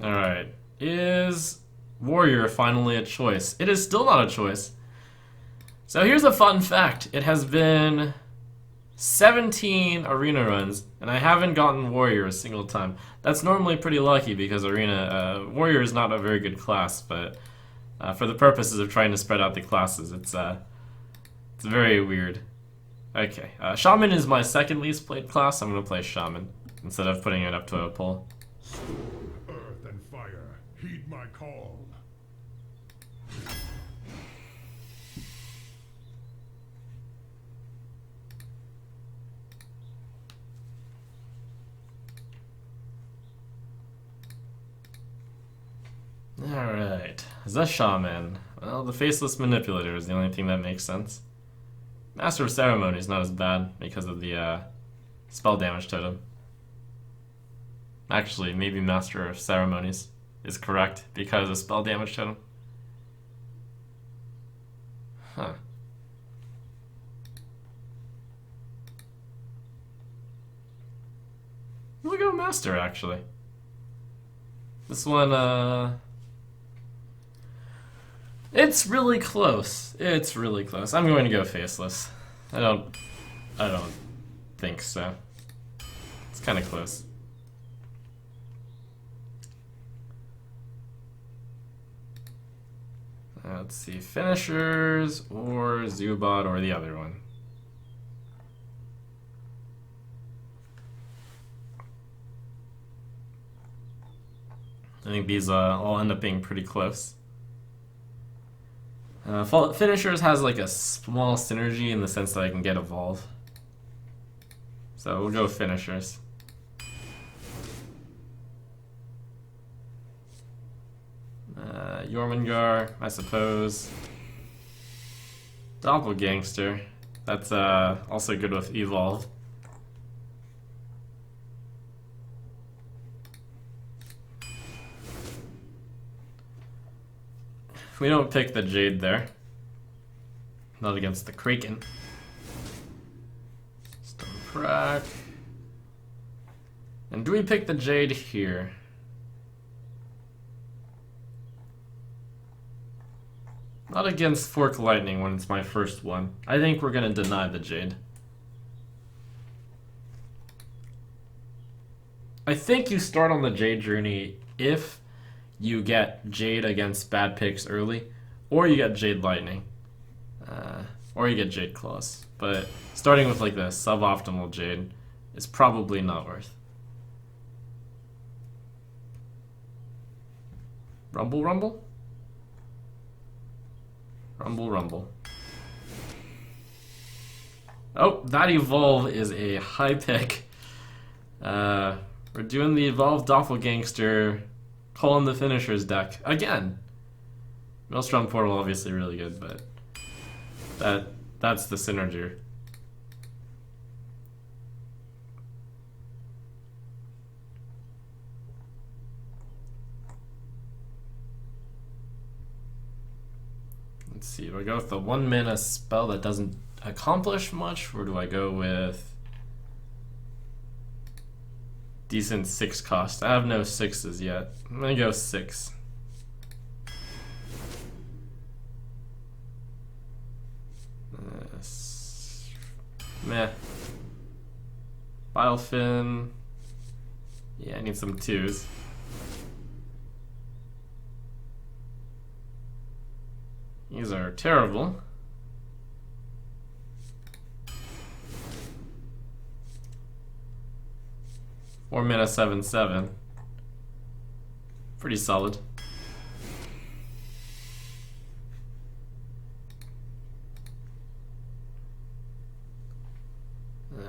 Alright. Is Warrior finally a choice? It is still not a choice. So here's a fun fact. It has been 17 arena runs, and I haven't gotten Warrior a single time. That's normally pretty lucky because Warrior is not a very good class, but for the purposes of trying to spread out the classes, it's very weird. Okay, Shaman is my second least played class. I'm gonna play Shaman instead of putting it up to a poll. Earth and fire, heed my call. Alright, the Shaman. Well, the Faceless Manipulator is the only thing that makes sense. Master of Ceremony is not as bad because of the spell damage totem. Actually, maybe Master of Ceremonies is correct because of spell damage totem. Huh. We'll go Master, actually. This one, it's really close. It's really close. I'm going to go Faceless. I don't think so. It's kind of close. Let's see, Finishers or Zubot or the other one. I think these all end up being pretty close. Finishers has like a small synergy in the sense that I can get Evolve. So we'll go Finishers. Jormungandr, I suppose. Doppelgangster. That's also good with Evolve. We don't pick the Jade there. Not against the Kraken. Stone Crack. And do we pick the Jade here? Not against Fork Lightning when it's my first one. I think we're gonna deny the Jade. I think you start on the Jade journey if you get Jade against bad picks early, or you get Jade Lightning, or you get Jade Claws. But starting with like the suboptimal Jade is probably not worth. Rumble Rumble? Rumble Rumble. Oh, that Evolve is a high pick. We're doing the Evolve Doppelgangster, calling the Finishers deck again. Maelstrom Portal obviously really good, but that's the synergy. Let's see, do I go with the 1 mana spell that doesn't accomplish much, or do I go with decent 6 cost? I have no 6s yet. I'm gonna go 6. Meh. Bilefin. Yeah, I need some 2s. These are terrible. Four mana 7/7. Pretty solid.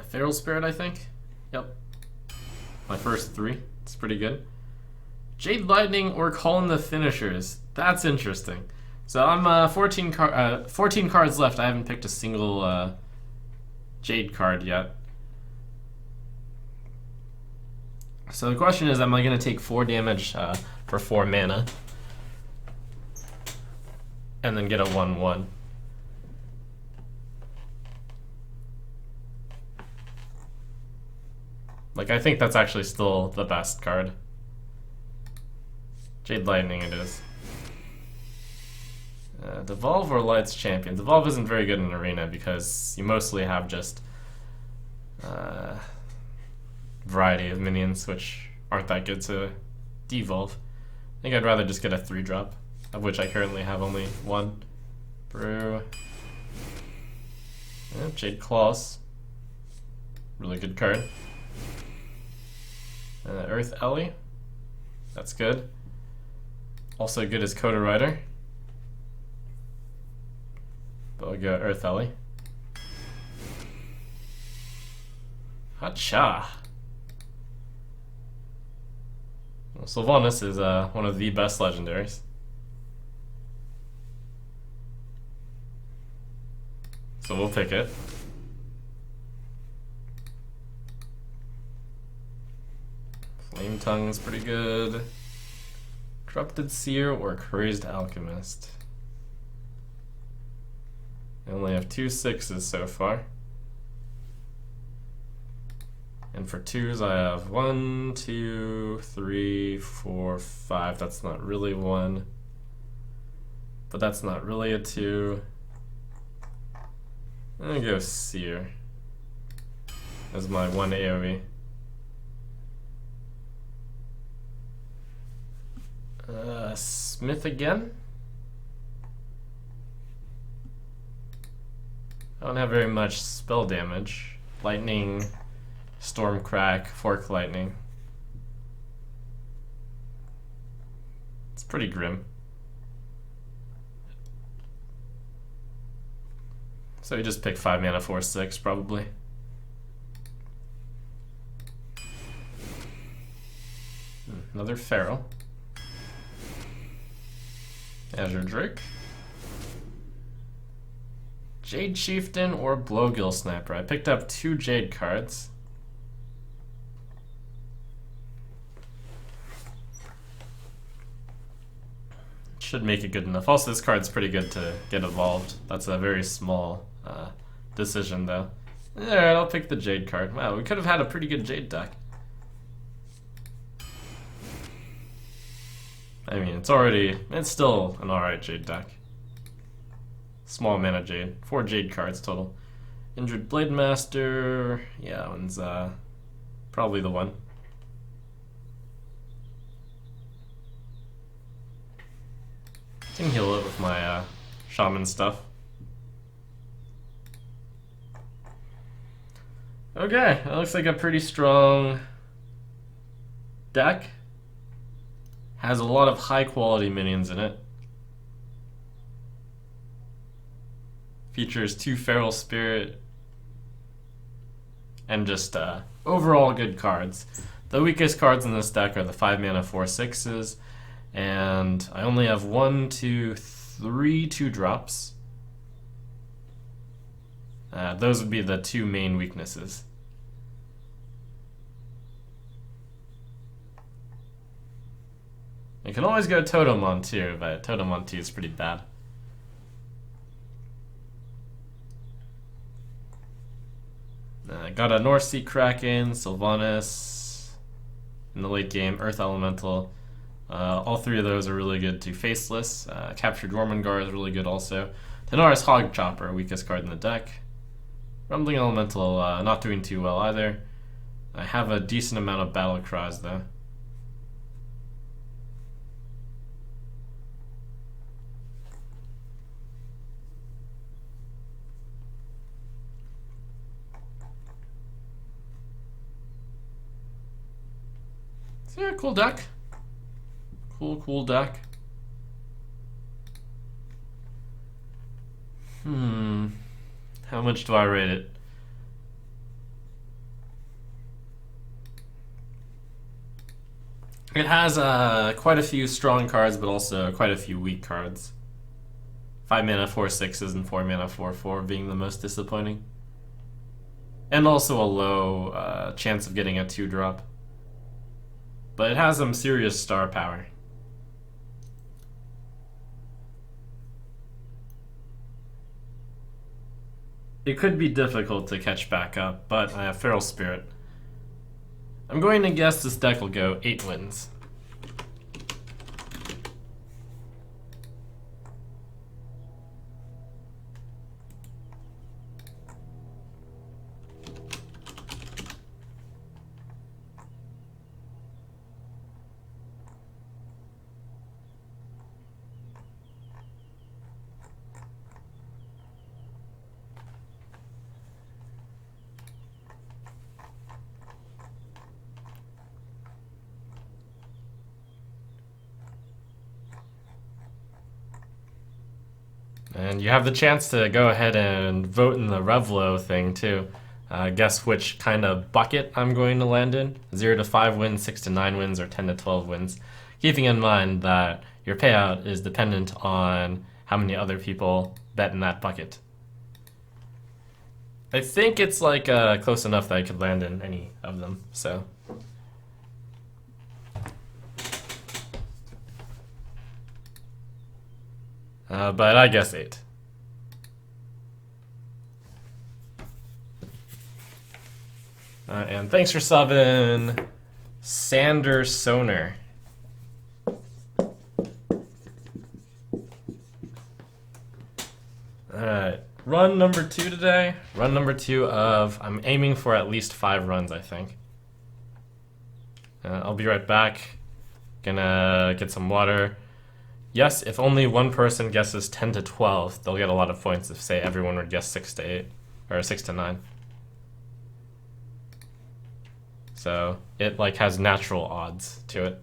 Feral Spirit, I think. Yep. My first 3. It's pretty good. Jade Lightning or calling the Finishers. That's interesting. So I'm 14 cards left. I haven't picked a single Jade card yet. So the question is, am I going to take 4 damage for 4 mana? And then get a 1/1. Like, I think that's actually still the best card. Jade Lightning it is. Devolve or Lights Champion? Devolve isn't very good in Arena because you mostly have just variety of minions which aren't that good to devolve. I think I'd rather just get a 3-drop, of which I currently have only 1. Brew. Jade Claws. Really good card. Earth Ellie. That's good. Also good as Coda Rider. But we'll go Earth Ellie. Hacha. Well, Sylvanas is one of the best legendaries. So we'll pick it. Flame Tongue's pretty good. Corrupted Seer or Crazed Alchemist. I only have 2 6s so far. And for 2s I have 1, 2, 3, 4, 5. That's not really 1. But that's not really a 2. I'm gonna go Seer as my 1 AoE. Smith again? I don't have very much spell damage. Lightning, Stormcrack, Fork Lightning. It's pretty grim. So you just pick 5 mana, 4, 6 probably. Another Feral. Azure Drake. Jade Chieftain or Blowgill Sniper. I picked up 2 Jade cards. Should make it good enough. Also, this card's pretty good to get evolved. That's a very small decision, though. Alright, I'll pick the Jade card. Wow, we could have had a pretty good Jade deck. I mean, it's still an alright Jade deck. Small mana Jade. 4 Jade cards total. Injured Blade Master. Yeah, that one's probably the one. Can heal it with my Shaman stuff. Okay, that looks like a pretty strong deck. Has a lot of high quality minions in it. Features 2 Feral Spirit and just overall good cards. The weakest cards in this deck are the 5 mana 4 6s, and I only have 1, 2, 3 2-drops. Those would be the 2 main weaknesses. You can always go Totem on 2, but Totem on 2 is pretty bad. Got a North Sea Kraken, Sylvanas in the late game, Earth Elemental. All 3 of those are really good to Faceless. Captured Jormungandr is really good also. Tanaris Hog Chopper, weakest card in the deck. Rumbling Elemental, not doing too well either. I have a decent amount of Battle Cries though. So yeah, cool deck. Cool deck. How much do I rate it? It has quite a few strong cards, but also quite a few weak cards. 5 mana 4 6s and 4 mana 4 4 being the most disappointing. And also a low chance of getting a 2-drop. But it has some serious star power. It could be difficult to catch back up, but I have Feral Spirit. I'm going to guess this deck will go 8 wins. And you have the chance to go ahead and vote in the Revlo thing too. Guess which kind of bucket I'm going to land in. 0 to 5 wins, 6 to 9 wins, or 10 to 12 wins. Keeping in mind that your payout is dependent on how many other people bet in that bucket. I think it's like close enough that I could land in any of them, so. But I guess 8. And thanks for subbing, Sander Soner. Alright, run number 2 today. Run number 2 of, I'm aiming for at least 5 runs, I think. I'll be right back. Gonna get some water. Yes, if only one person guesses 10 to 12, they'll get a lot of points if, say, everyone would guess 6 to 8, or 6 to 9. So it like has natural odds to it.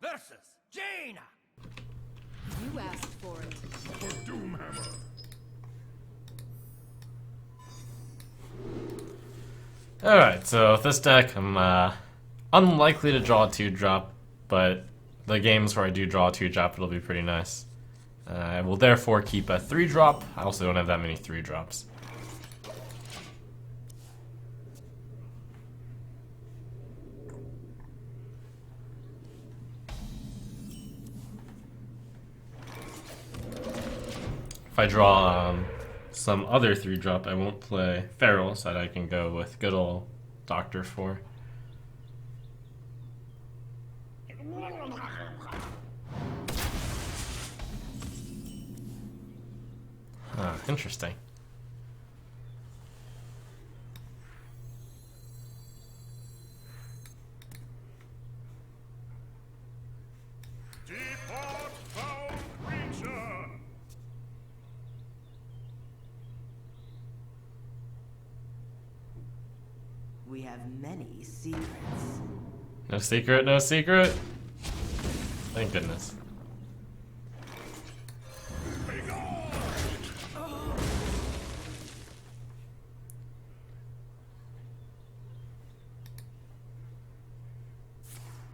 Versus Jaina! You asked for it. For Doomhammer! Alright, so with this deck, I'm unlikely to draw a 2-drop, but the games where I do draw a 2-drop, it'll be pretty nice. I will therefore keep a 3-drop. I also don't have that many 3-drops. If I draw some other 3-drop, I won't play Feral, so that I can go with good old Dr. 4. Huh, interesting. Depart, foul creature! We have many secrets. No secret, no secret. Thank goodness.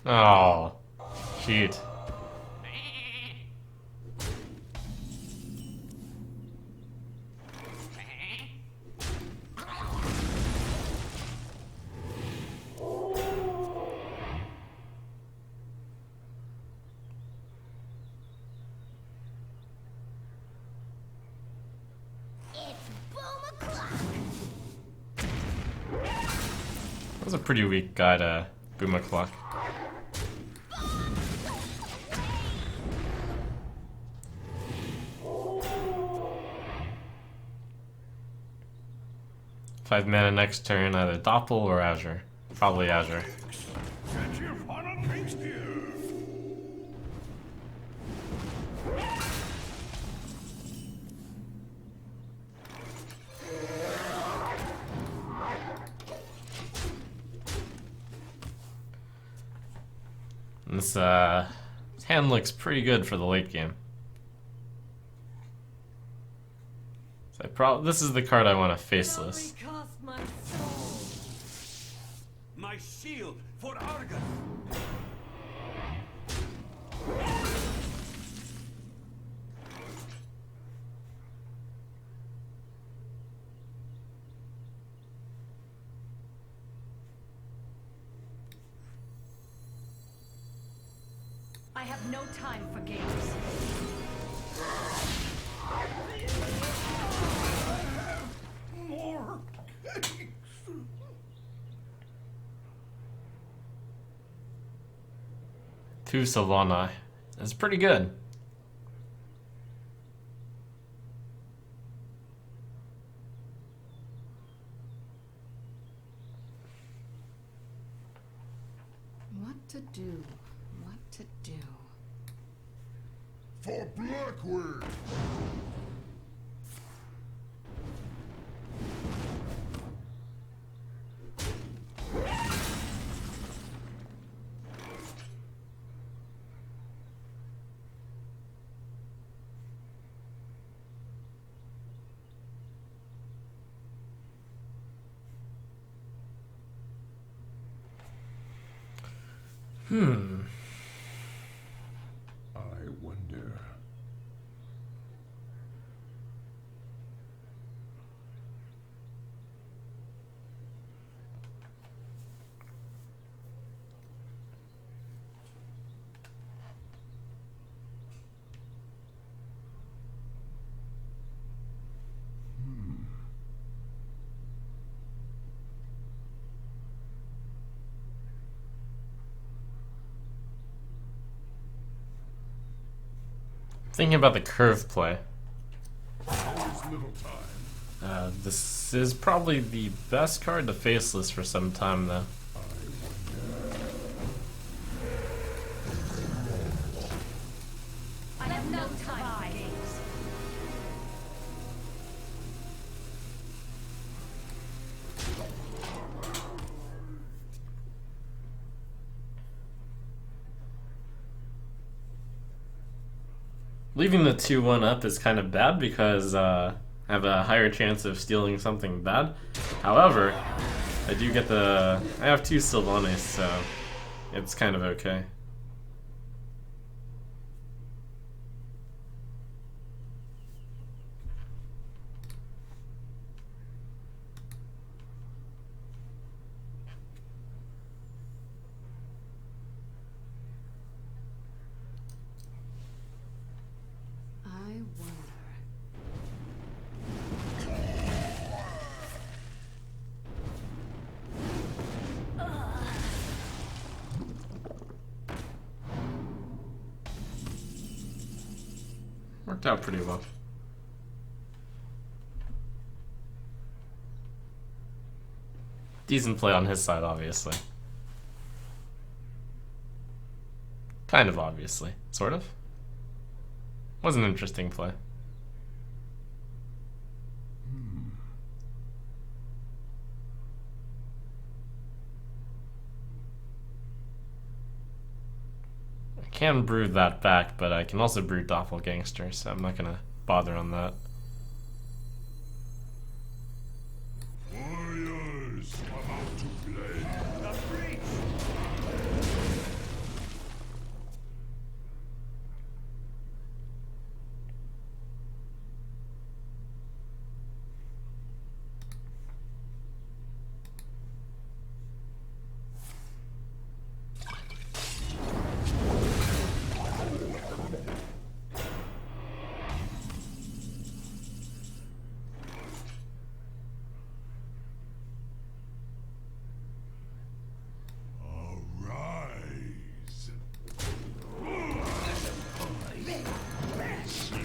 Oh, shoot. That was a pretty weak guy to boom a clock. Five mana next turn, either Doppel or Azure. Probably Azure. Set your final things here! This hand looks pretty good for the late game. So this is the card I want to faceless. Recast my soul. My shield for Argus! I have no time for games. More cakes! Two Sylvanas. That's pretty good. What to do? What to do? For Blackwood! I wonder. Thinking about the curve play. Always little time. This is probably the best card to faceless for some time, though. I have no time for games. Leaving the 2-1 up is kind of bad because I have a higher chance of stealing something bad. However, I do get I have two Sylvanas, so it's kind of okay. I wonder. Worked out pretty well. Decent play on his side, obviously. Kind of obviously. Sort of. Was an interesting play. I can brew that back, but I can also brew Doppelgangster, so I'm not gonna bother on that. Warriors, about to play. The breach!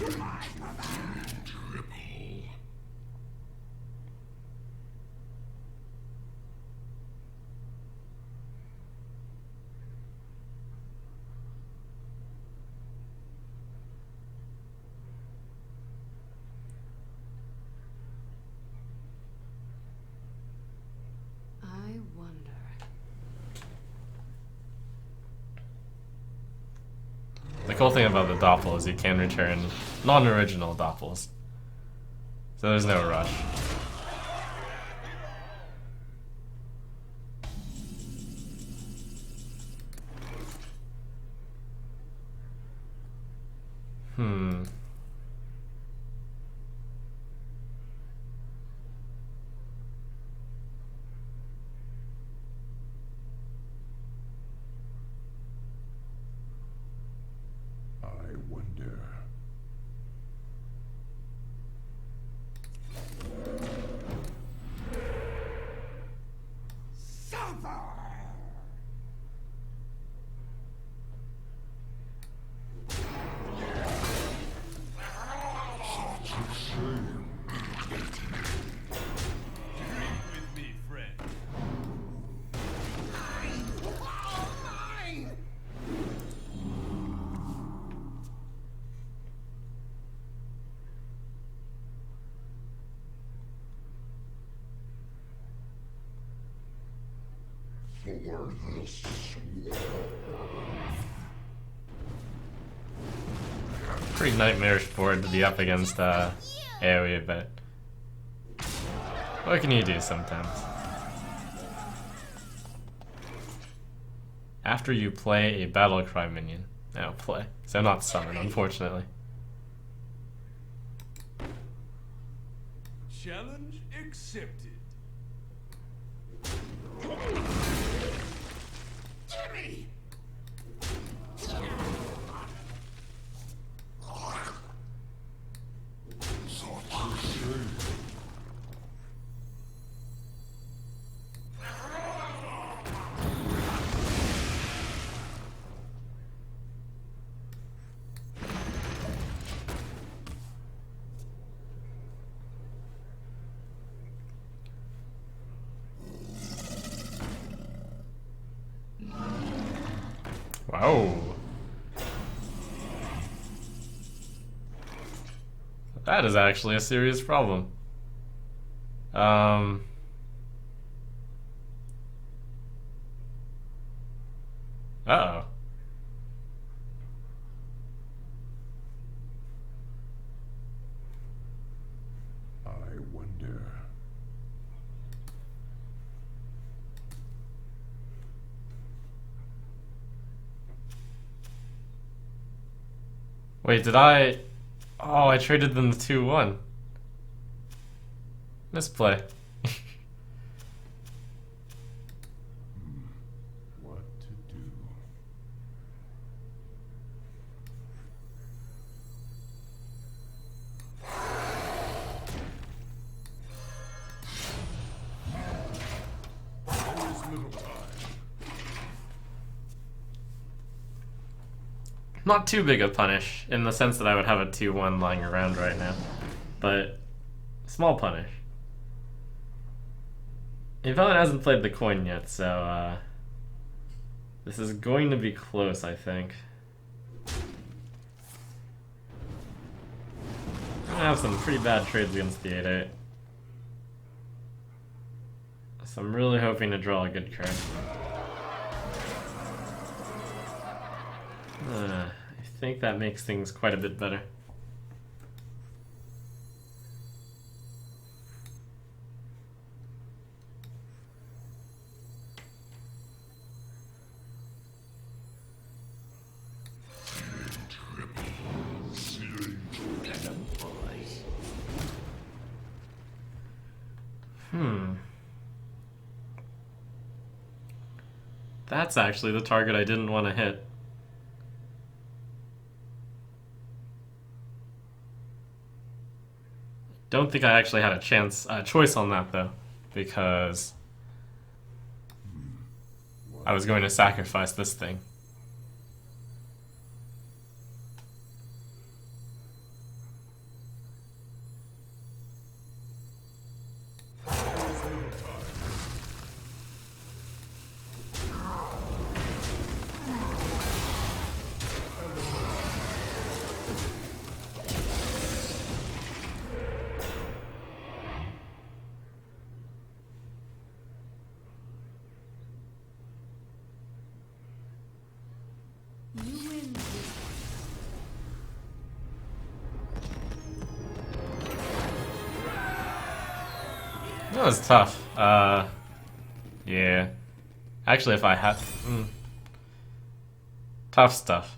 Arise. Triple. I wonder. The cool thing about the Doppel is you can return non-original Doppels. So there's no rush. I wonder. With me, friend. For the swarm. Pretty nightmarish board to be up against AoE, but what can you do sometimes? After you play a Battlecry minion. No, play. So not summon, unfortunately. Challenge accepted. Jimmy! Wow. That is actually a serious problem. Uh-oh. I wonder. Wait, did I... Oh, I traded them the 2-1. Misplay. What to do? There is little time. Not too big a punish, in the sense that I would have a 2-1 lying around right now. But, small punish. He probably hasn't played the coin yet, so, this is going to be close, I think. I'm gonna have some pretty bad trades against the 8-8. So I'm really hoping to draw a good card. I think that makes things quite a bit better. That's actually the target I didn't want to hit. Don't think I actually had a choice on that though, because I was going to sacrifice this thing. That was tough. Yeah. Actually, if I had... Tough stuff.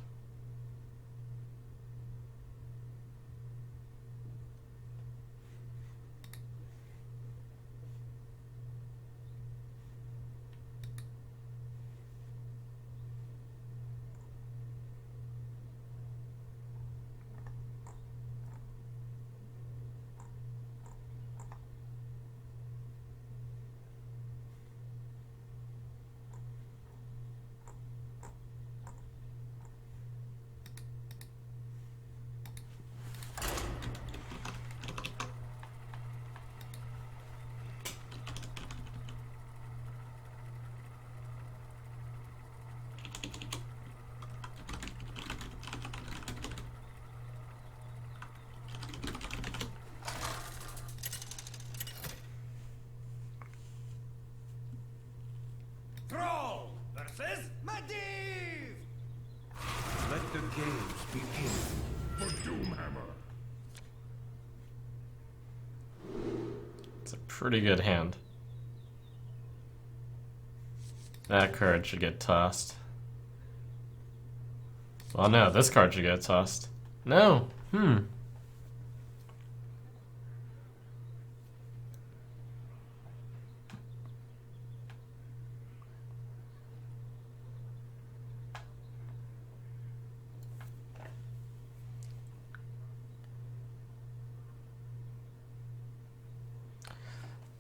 Thrall versus Medivh! Let the games begin. For Doomhammer. It's a pretty good hand. That card should get tossed. Well, no, this card should get tossed. No.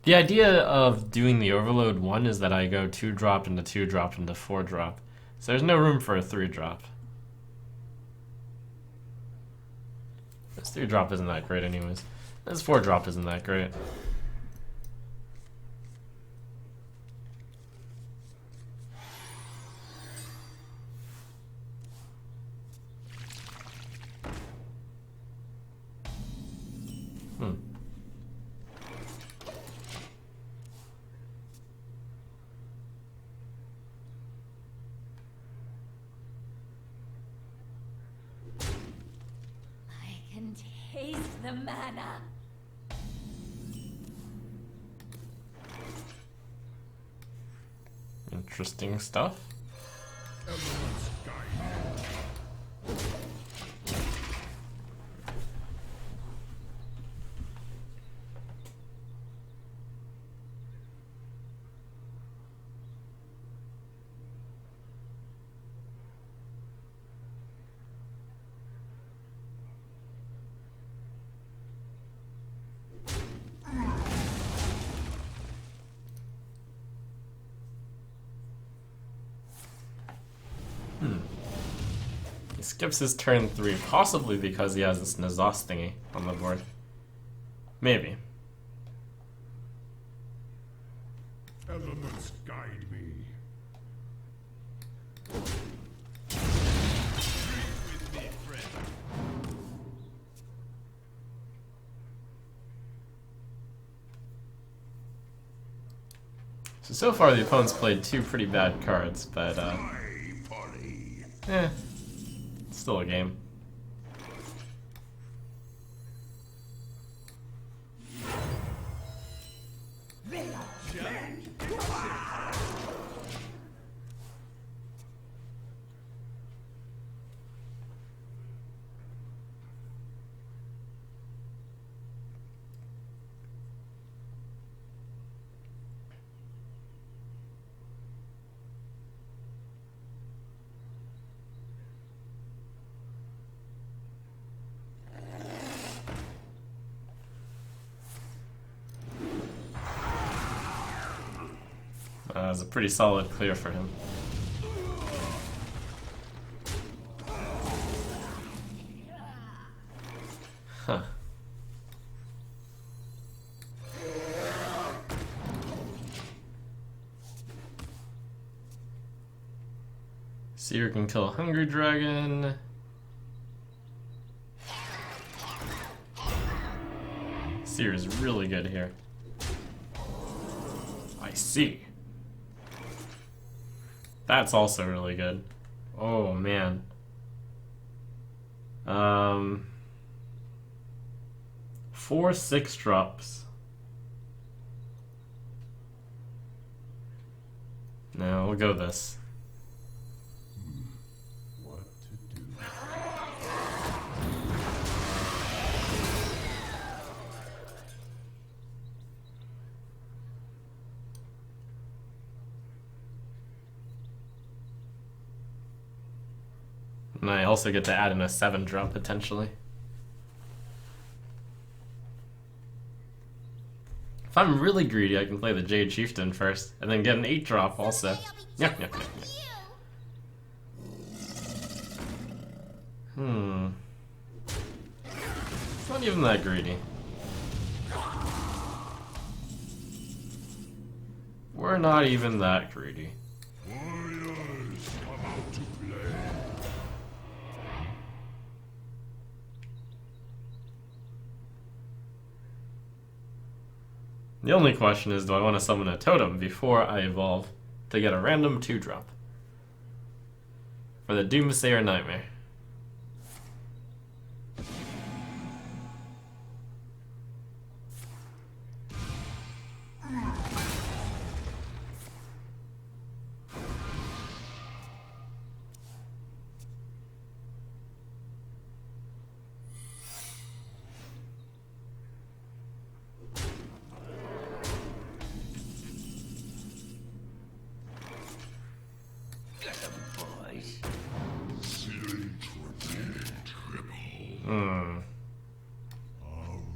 The idea of doing the overload 1 is that I go 2-drop into 2-drop into 4-drop. So there's no room for a 3-drop. This 3-drop isn't that great anyways. This 4-drop isn't that great. Taste the mana. Interesting stuff. Elements guide you. skips his turn 3, possibly because he has this Nazos thingy on the board. Maybe. Elements guide me. So far the opponent's played 2 pretty bad cards, but still a game. It was a pretty solid clear for him. Huh. Seer can kill a Hungry Dragon. Seer is really good here. I see. That's also really good. Oh man. 4 6-drops. No, we'll go this. What to do? And I also get to add in a 7-drop potentially. If I'm really greedy, I can play the Jade Chieftain first, and then get an 8-drop also. Yuck, yuck, yuck, yuck. It's not even that greedy. We're not even that greedy. Warriors come out to play. The only question is, do I want to summon a totem before I evolve to get a random 2-drop for the Doomsayer Nightmare?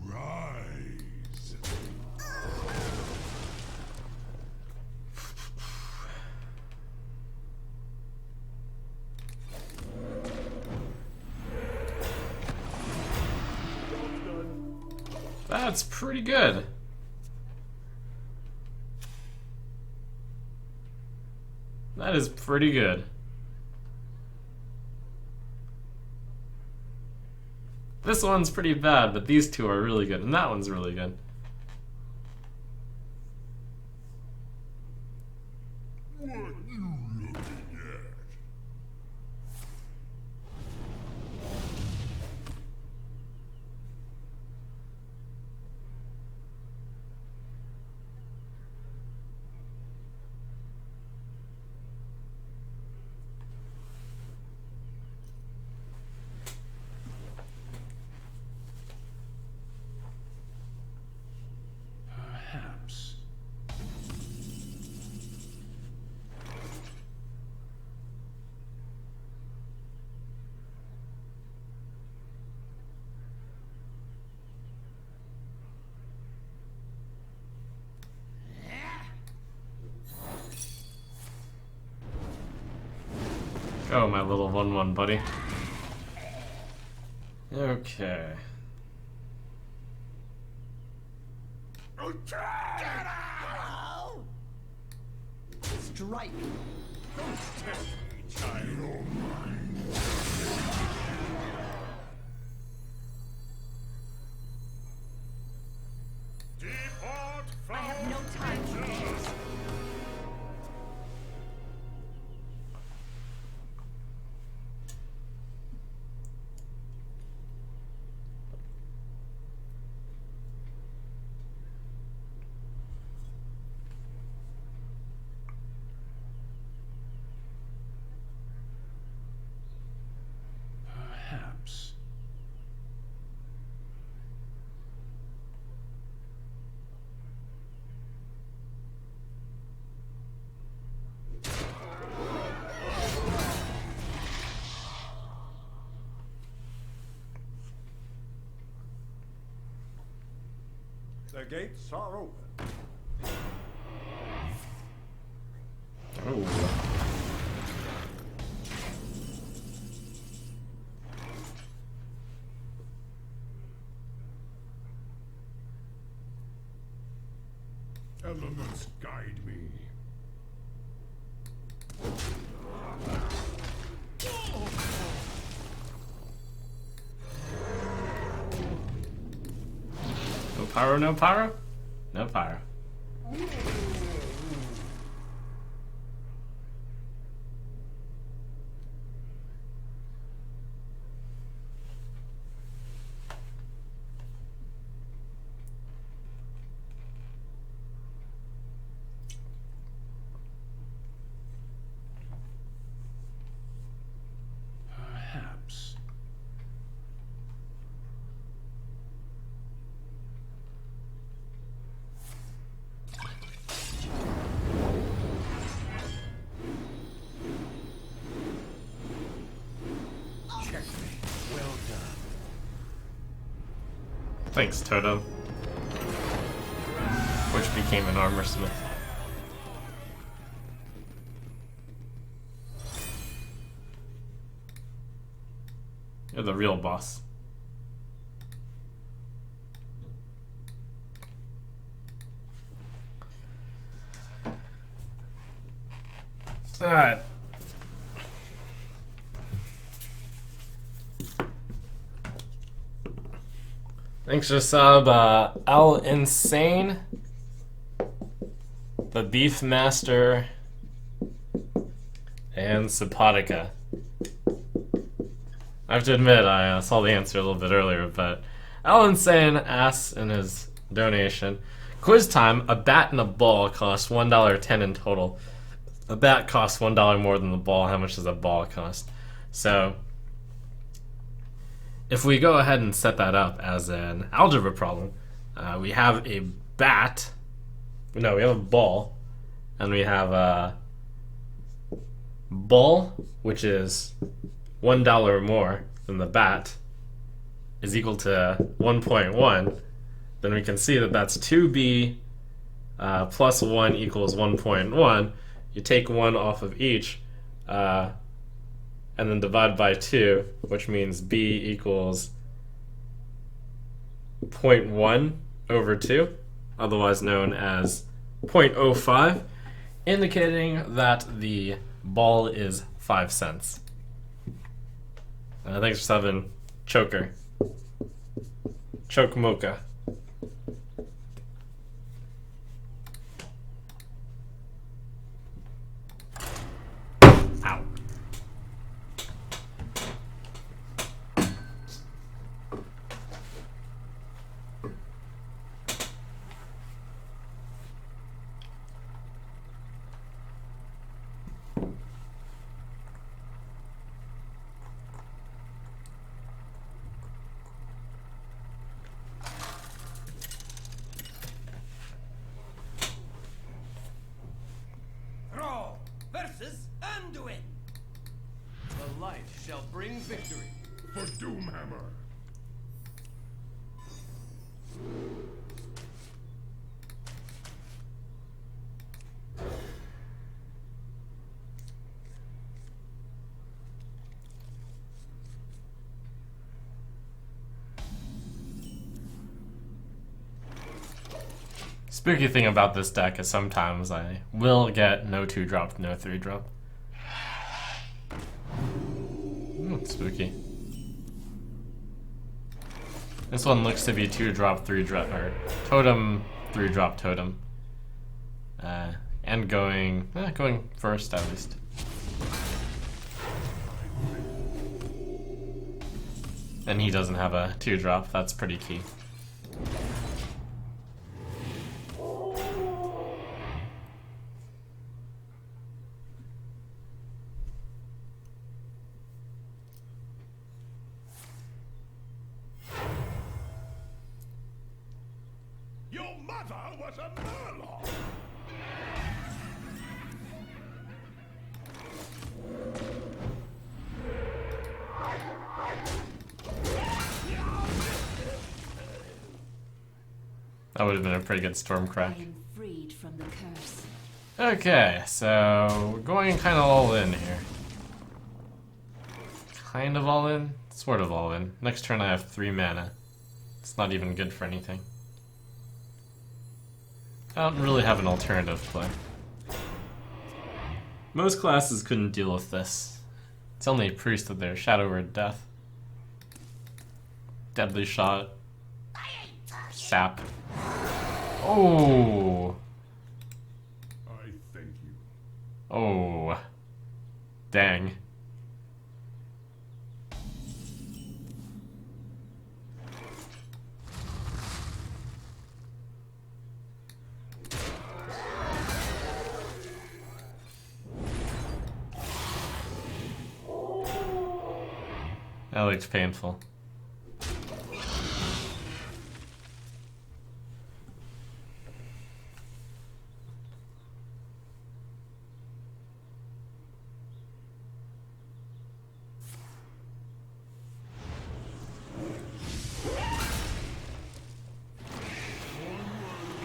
Arise. That's pretty good. That is pretty good. This one's pretty bad, but these two are really good, and that one's really good. What you looking at? Perhaps. Go, my little 1/1 buddy. Okay. Strike. Test me, child. Depart from I have no time for this. Perhaps. The gates are open. Oh. Elements guide me. No pyro, no pyro? No pyro. Perhaps. Checkmate. Well done. Thanks, Toto. Which became an armor smith. You're the real boss. Alright. Thanks for sub, Al Insane, the Beef Master, and Sapotica. I have to admit, I saw the answer a little bit earlier, but Al Insane asks in his donation, quiz time, a bat and a ball cost $1.10 in total. A bat costs $1 more than the ball. How much does a ball cost? So, if we go ahead and set that up as an algebra problem, we have a bat, no, we have a ball, and we have a ball, which is $1 more than the bat, is equal to 1.1, then we can see that that's 2b plus 1 equals 1.1. You take 1 off of each, and then divide by 2, which means b equals 0.1 over 2, otherwise known as 0.05, indicating that the ball is 5 cents. Thanks for subbing, Choker. Choke Mocha. Ow. Thrall versus Anduin. The light shall bring victory. For Doomhammer. Spooky thing about this deck is sometimes I will get no 2-drop, no 3-drop. Spooky. This one looks to be 2-drop, 3-drop, or totem, 3-drop totem. And going first at least. And he doesn't have a 2-drop, that's pretty key. Your mother was a murloc! That would have been a pretty good Stormcrack. I am freed from the curse. Okay, so we're going kind of all in here. Kind of all in? Sort of all in. Next turn I have 3 mana. It's not even good for anything. I don't really have an alternative play. Most classes couldn't deal with this. It's only a priest with their Shadow Word Death. Deadly Shot. Sap. Oh! I thank you. Oh. Dang. That looks painful.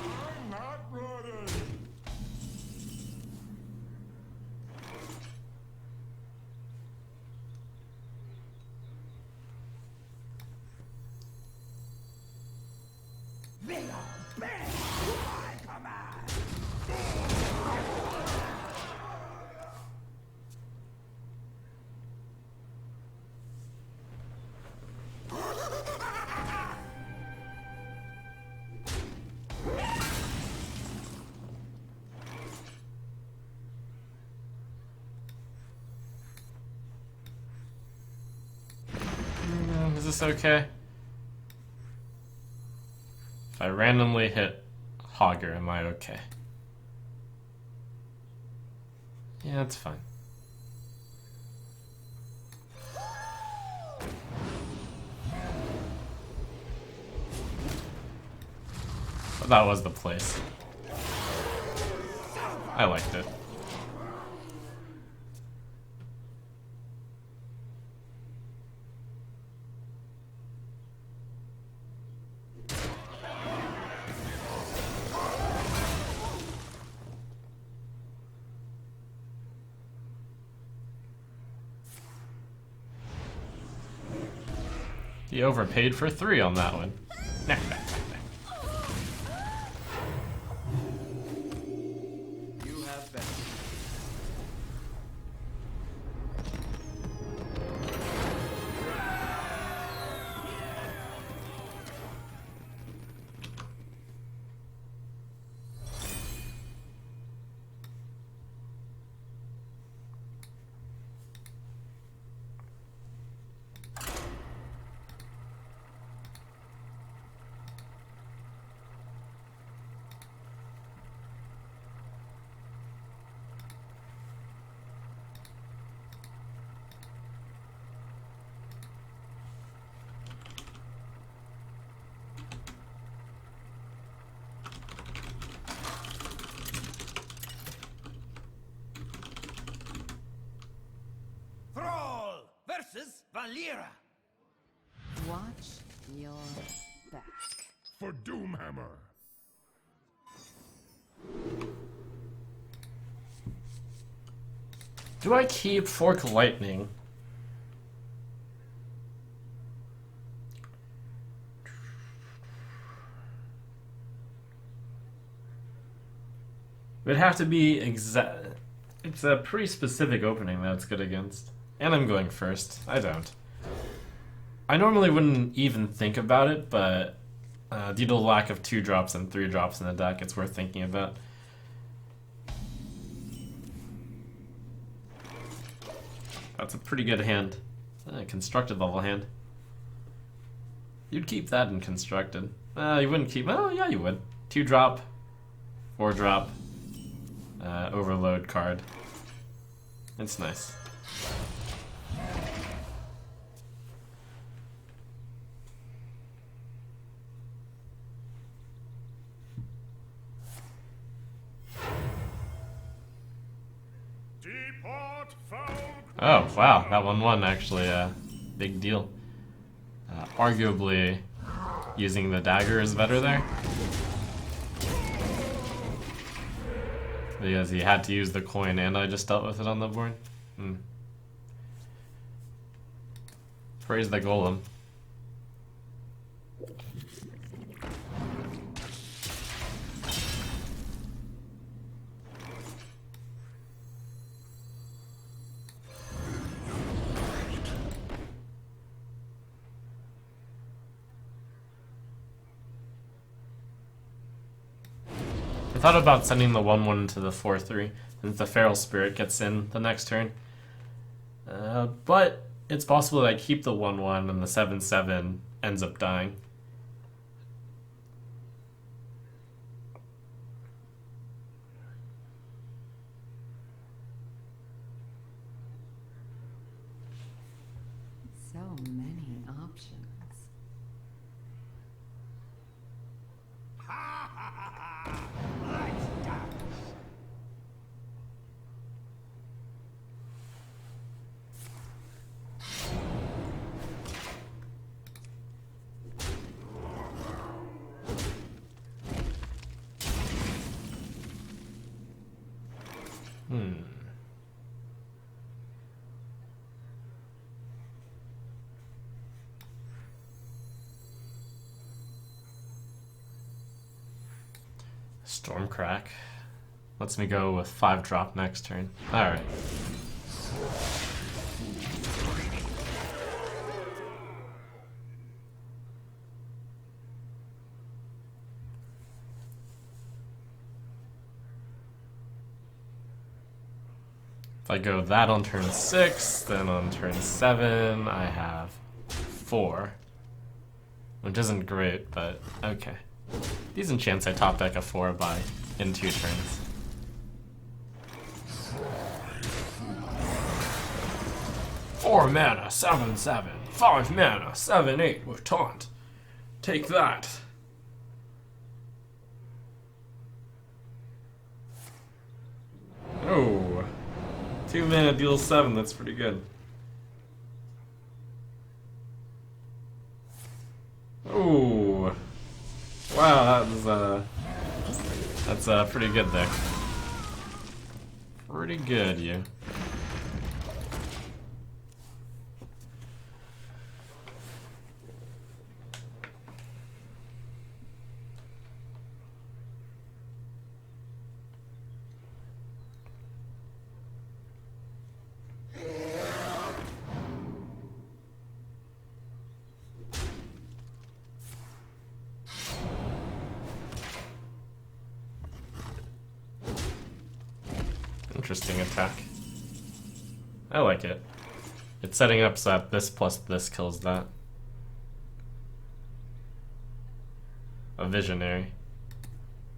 I'm not ready! They are bent to my command. Is this okay? If I randomly hit Hogger, am I okay? Yeah, that's fine. But that was the place. I liked it. He overpaid for 3 on that one. You have been. Thrall versus Valera. Watch your back. For Doomhammer! Do I keep Fork Lightning? would have to be exact. It's a pretty specific opening that it's good against. And I'm going first. I don't. I normally wouldn't even think about it, but due to the lack of 2-drops and 3-drops in the deck, it's worth thinking about. That's a pretty good hand. Constructed level hand. You'd keep that in constructed. You wouldn't keep. Oh, yeah, you would. 2-drop, 4-drop, overload card. It's nice. Depart, foul. Oh, wow, that 1/1 actually big deal. Arguably, using the dagger is better there. Because he had to use the coin and I just dealt with it on the board. Praise the golem. I thought about sending the 1/1 to the 4/3, since the Feral Spirit gets in the next turn. But it's possible that I keep the 1/1 and the 7/7 ends up dying. So many options. Let's dance. Stormcrack. Lets me go with 5-drop next turn. Alright. If I go that on turn 6, then on turn 7 I have 4. Which isn't great, but okay. Decent chance I top deck a 4 in 2 turns. Four mana, 7/7. 5 mana, 7/8 with taunt. Take that. Oh. 2 mana deals 7, that's pretty good. Oh. Wow, that's pretty good there. Pretty good, you. Interesting attack. I like it. It's setting up so that this plus this kills that. A visionary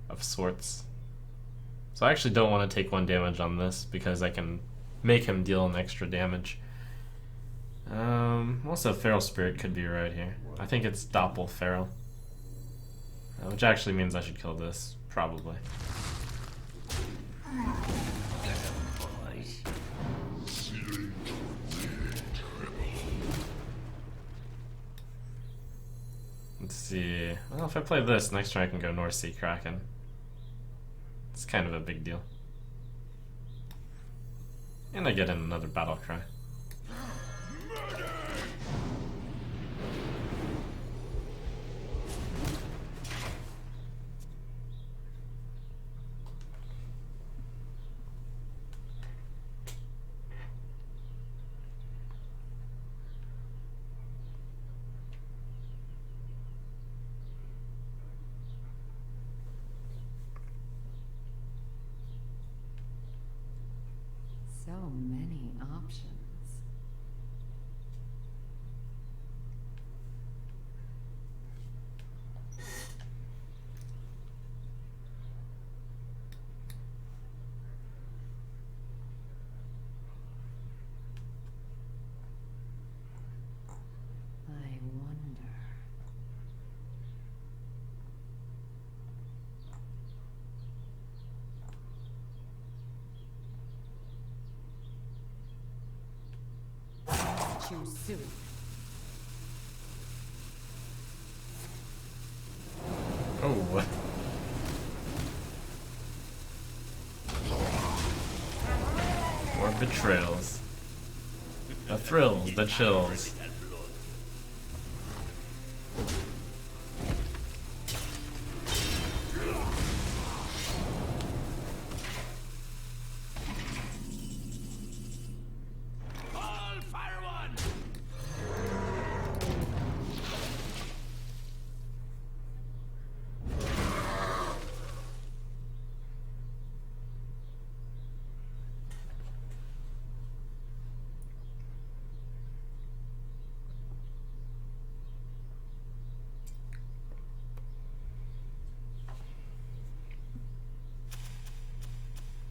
of sorts. So I actually don't want to take 1 damage on this because I can make him deal an extra damage. Also Feral Spirit could be right here. I think it's Doppel Feral. Which actually means I should kill this, probably. Let's see. Well, if I play this, next turn I can go North Sea Kraken. It's kind of a big deal. And I get in another Battle Cry. many options. I wonder. Choose soon. Oh. More betrayals. The thrills, the chills. All fire one!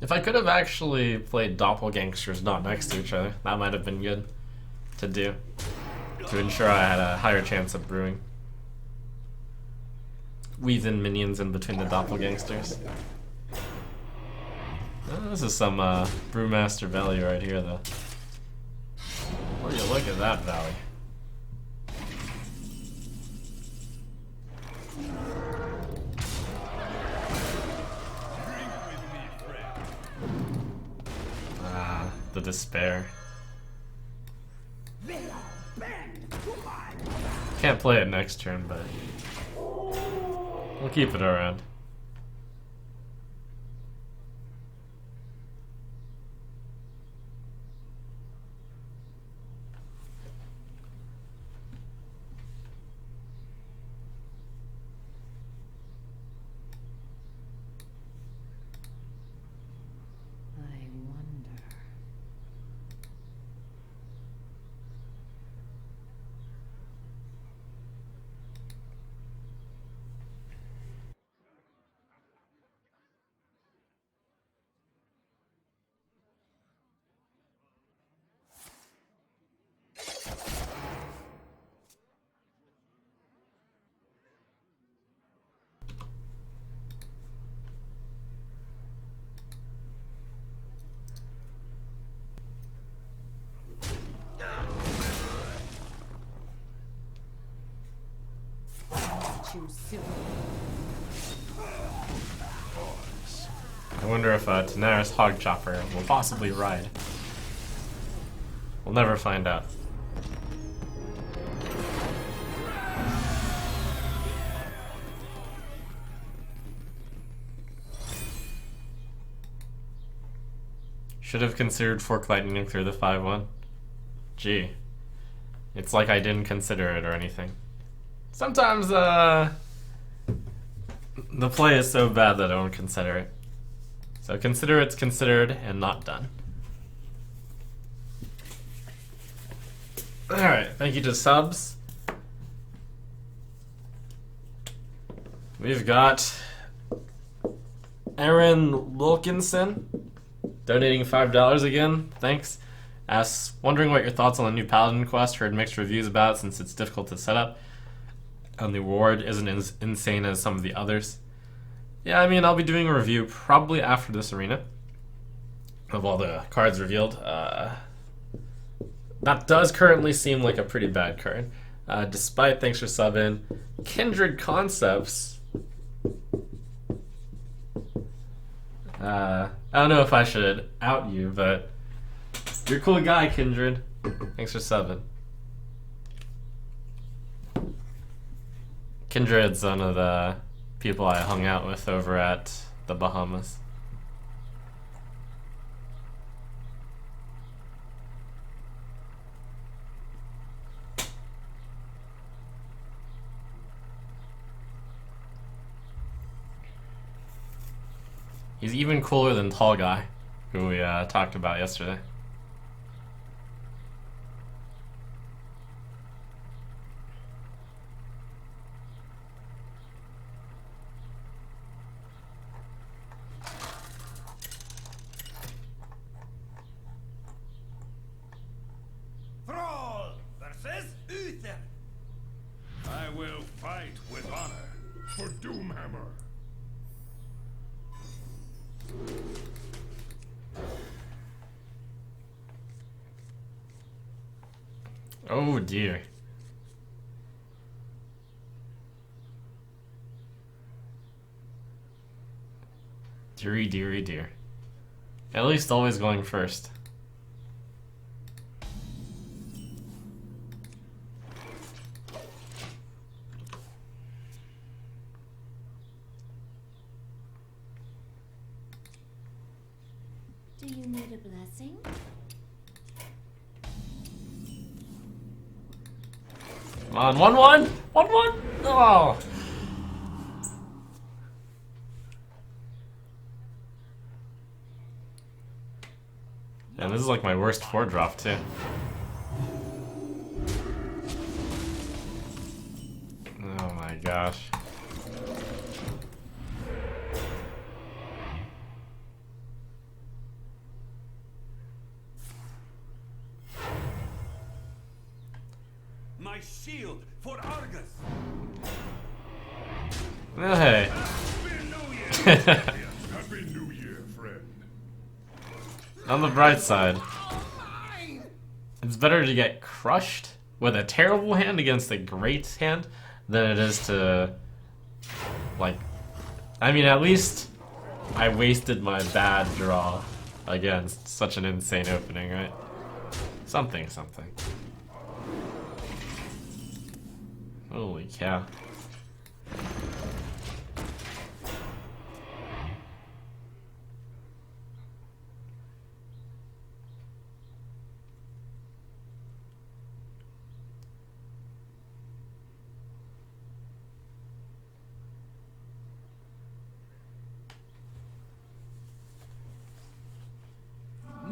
If I could have actually played doppelgangsters not next to each other, that might have been good to do. To ensure I had a higher chance of brewing. Weave in minions in between the doppelgangsters. Oh, this is some Brewmaster value right here, though. Will you look at that valley? Ah, the despair. They all bend to my Can't play it next turn, but we'll keep it around. I wonder. Choose soon. I wonder if Daenerys Hogchopper will possibly ride. We'll never find out. Should have considered Fork Lightning through the 5-1. Gee. It's like I didn't consider it or anything. Sometimes, the play is so bad that I don't consider it. So consider it's considered and not done. Alright, thank you to subs. We've got Aaron Wilkinson donating $5 again. Thanks. Asks, wondering what your thoughts on the new Paladin quest. Heard mixed reviews about it since it's difficult to set up. And the reward isn't as insane as some of the others. Yeah, I mean, I'll be doing a review probably after this arena of all the cards revealed. That does currently seem like a pretty bad card. Despite, thanks for subbing, Kindred Concepts. I don't know if I should out you, but you're a cool guy, Kindred. Thanks for subbing. Kindred's one of the people I hung out with over at the Bahamas. He's even cooler than Tall Guy, who we talked about yesterday. Doomhammer. Oh dear. Deary, deary, dear. At least always going first. Do you need a blessing? Come on, 1-1! 1-1! Oh! And this is like my worst 4-drop too. Oh my gosh. My shield for Argus. Oh, hey. Happy New Year, friend. On the bright side, it's better to get crushed with a terrible hand against a great hand than it is to, like, I mean, at least I wasted my bad draw against such an insane opening, right? Something. Holy cow.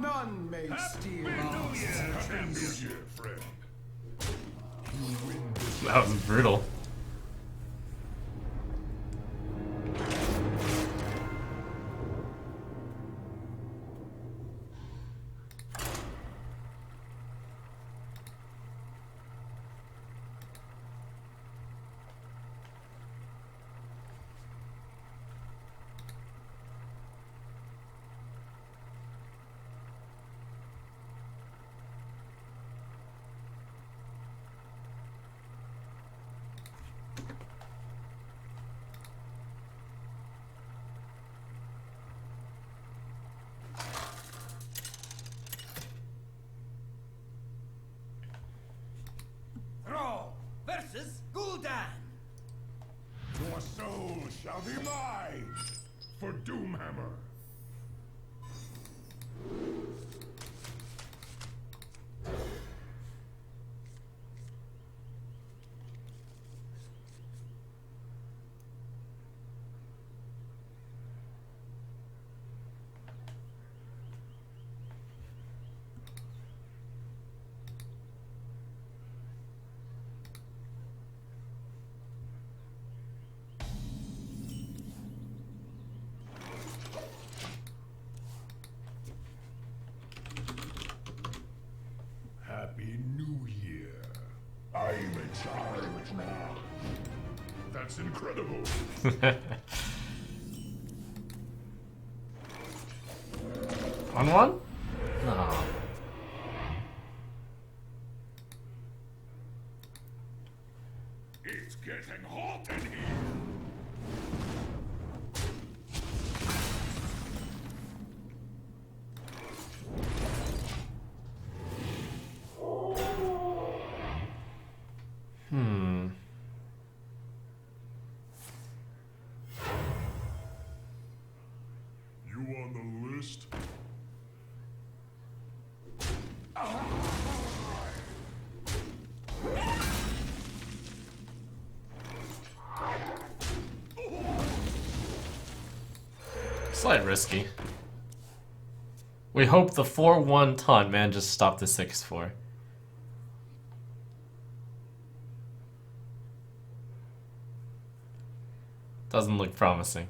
None may steal our Happy New Year, friend. That was brutal. Thrall versus Gul'dan. Your soul shall be mine for Doomhammer. Happy New Year. I'm in charge now. That's incredible. 1-1? No. It's getting hot in here. You on the list? Slight risky. We hope the 4-1 taunt man just stopped the 6-4. Doesn't look promising.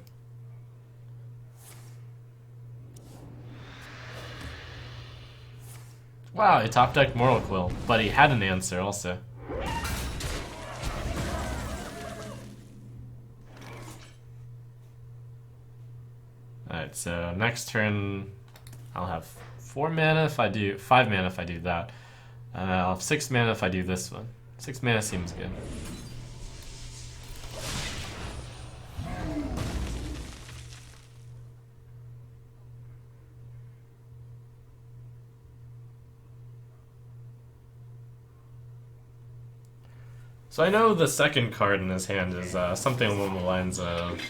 Wow, he top decked Moral Quill, but he had an answer also. so next turn I'll have 4 mana if I do 5 mana if I do that. I'll have 6 mana if I do this one. 6 mana seems good. So I know the second card in his hand is something along the lines of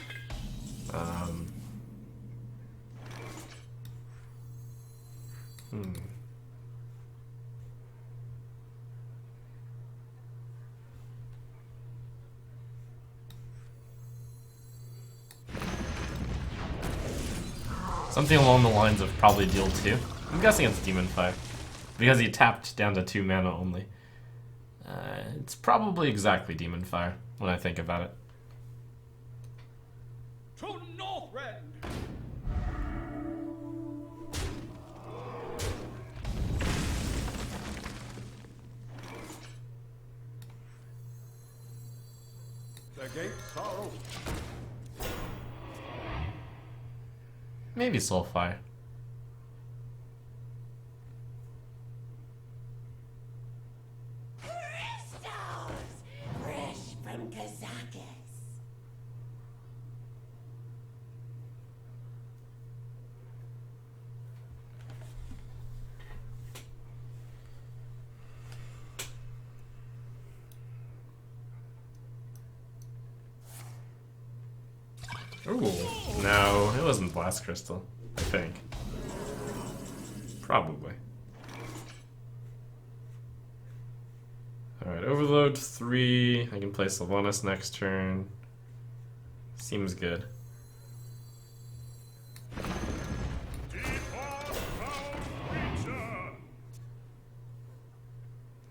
something along the lines of probably deal 2. I'm guessing it's Demon Fire because he tapped down to 2 mana only. It's probably exactly Demon Fire when I think about it. To Northrend! The gates are open. Maybe Soulfire. Fresh from Kazakis. Ooh, no, it wasn't Blast Crystal, I think. Probably. Alright, Overload 3. I can play Sylvanas next turn. Seems good.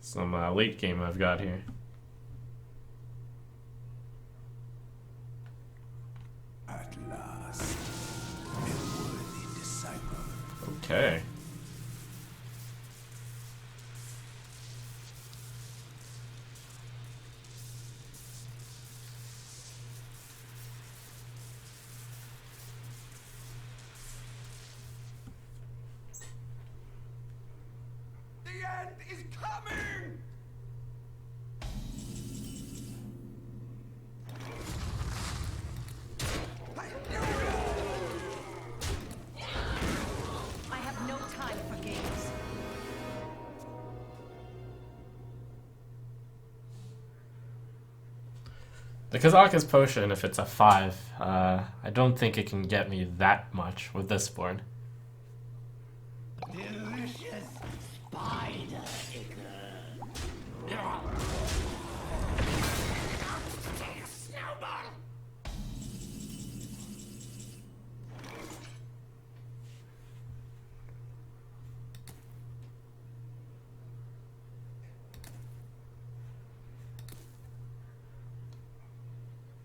Some late game I've got here. At last, a worthy disciple. Okay. The end is coming! I have no time for games. The Kazakus Potion, if it's a 5, I don't think it can get me that much with this board. Delicious spider snowball.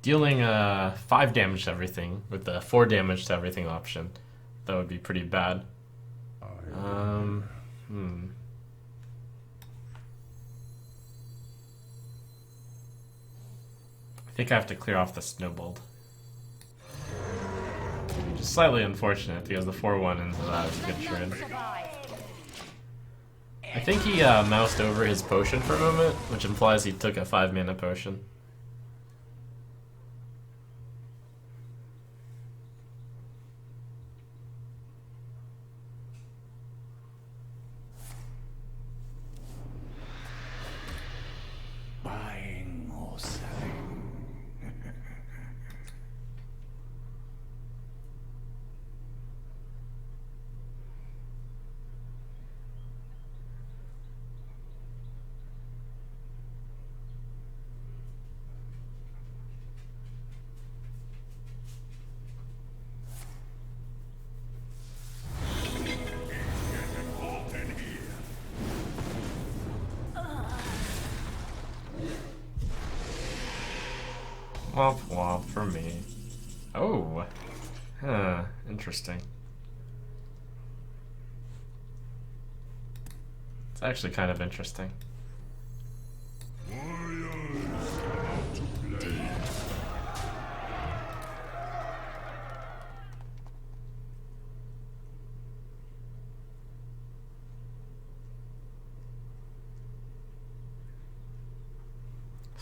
Dealing 5 damage to everything with the 4 damage to everything option, that would be pretty bad. I think I have to clear off the Snowballed. Which is slightly unfortunate because the 4-1 into that is a good trade. I think he moused over his potion for a moment, which implies he took a 5 mana potion. Buying or selling. Womp womp for me. Oh. Huh. Interesting. It's actually kind of interesting.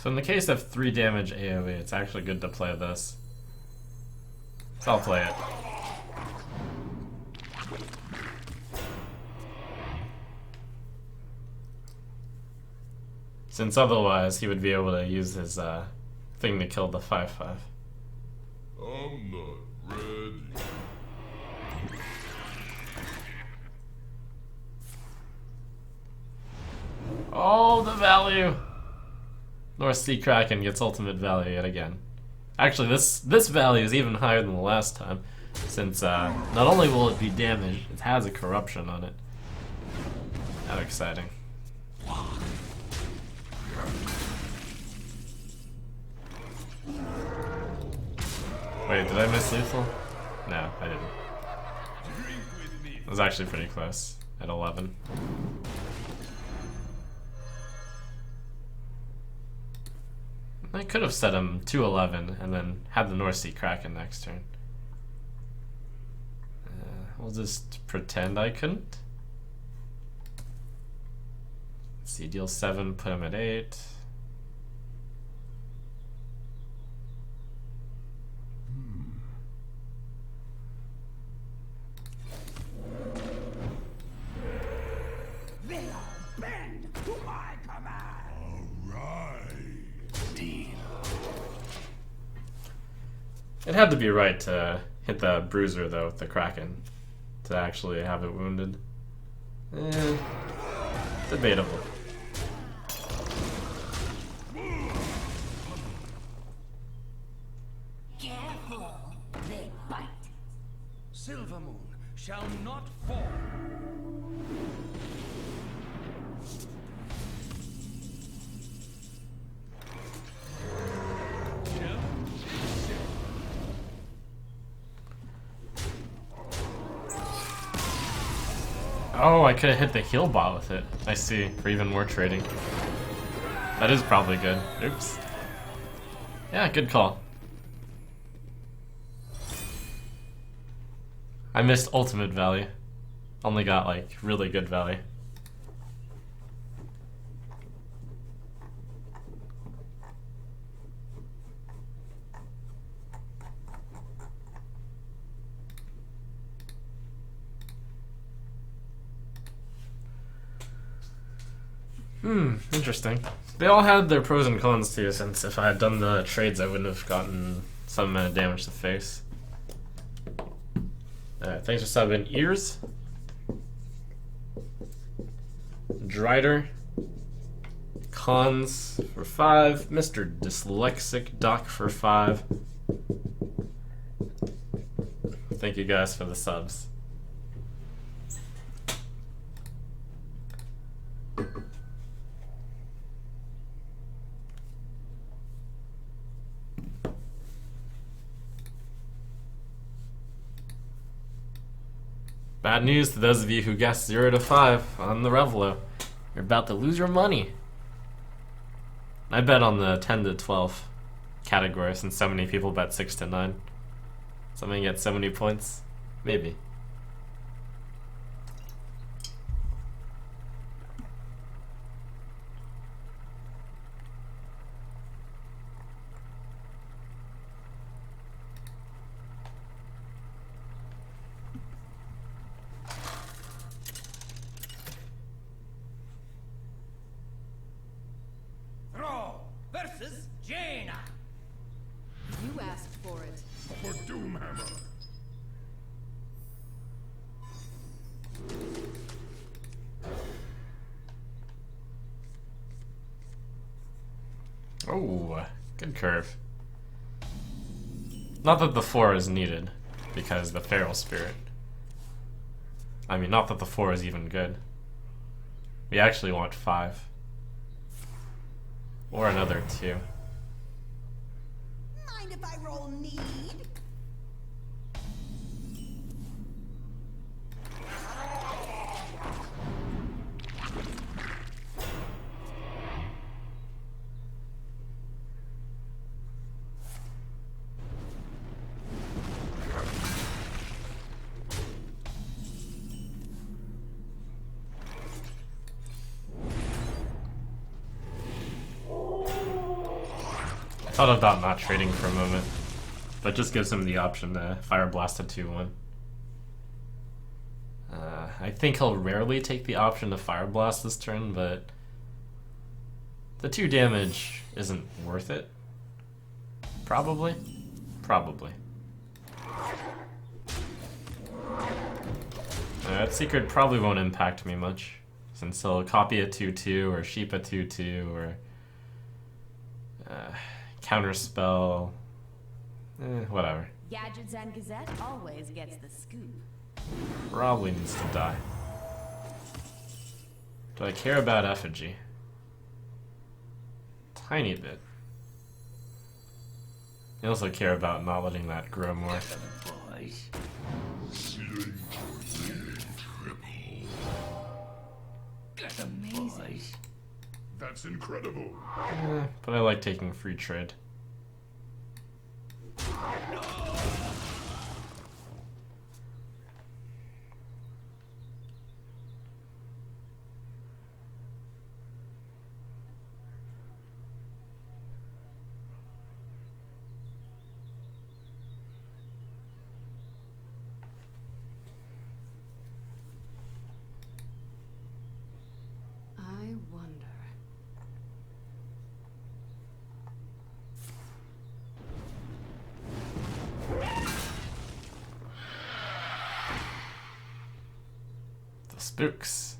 So in the case of 3 damage AoE, it's actually good to play this. So I'll play it. Since otherwise he would be able to use his thing to kill the 5/5. I'm not ready. Oh, the value! North Sea Kraken gets ultimate value yet again. Actually, this value is even higher than the last time, since not only will it be damaged, it has a corruption on it. How exciting. Wait, did I miss lethal? No, I didn't. It was actually pretty close, at 11. I could have set him to 11 and then had the North Sea Kraken next turn. We'll just pretend I couldn't. Let's see, deal 7, put him at 8. They all bend to my command. Right. Deal. It had to be right to hit the bruiser though with the Kraken to actually have it wounded. Debatable. Careful, they bite. Silver Moon shall not fall. Oh, I could have hit the heal bot with it. I see, for even more trading. That is probably good. Oops. Yeah, good call. I missed ultimate value. Only got like really good value. Interesting. They all had their pros and cons too, since if I had done the trades I wouldn't have gotten some amount of damage to face. Alright, thanks for subbing. Ears. Drider. Cons for 5. Mr. Dyslexic Doc for 5. Thank you guys for the subs. Bad news to those of you who guessed 0 to 5 on the Revelo. You're about to lose your money. I bet on the 10 to 12 category since so many people bet 6 to 9. Somebody get 70 points? Maybe. Versus Jaina. You asked for it. For Doomhammer. Oh, good curve. Not that the 4 is needed, because the Feral Spirit. I mean, not that the 4 is even good. We actually want 5. Or another 2. Mind if I roll need? thought about not trading for a moment, but just gives him the option to Fire Blast a 2-1. I think he'll rarely take the option to Fire Blast this turn, but the 2 damage isn't worth it. Probably. Probably. That Secret probably won't impact me much, since he'll copy a 2-2 or sheep a 2-2 or counterspell. Whatever. Gadgets and Gazette always gets the scoop. Probably needs to die. Do I care about Effigy? Tiny bit. I also care about not letting that grow more. Amazing. That's incredible. But I like taking free trade. I wonder. The spooks.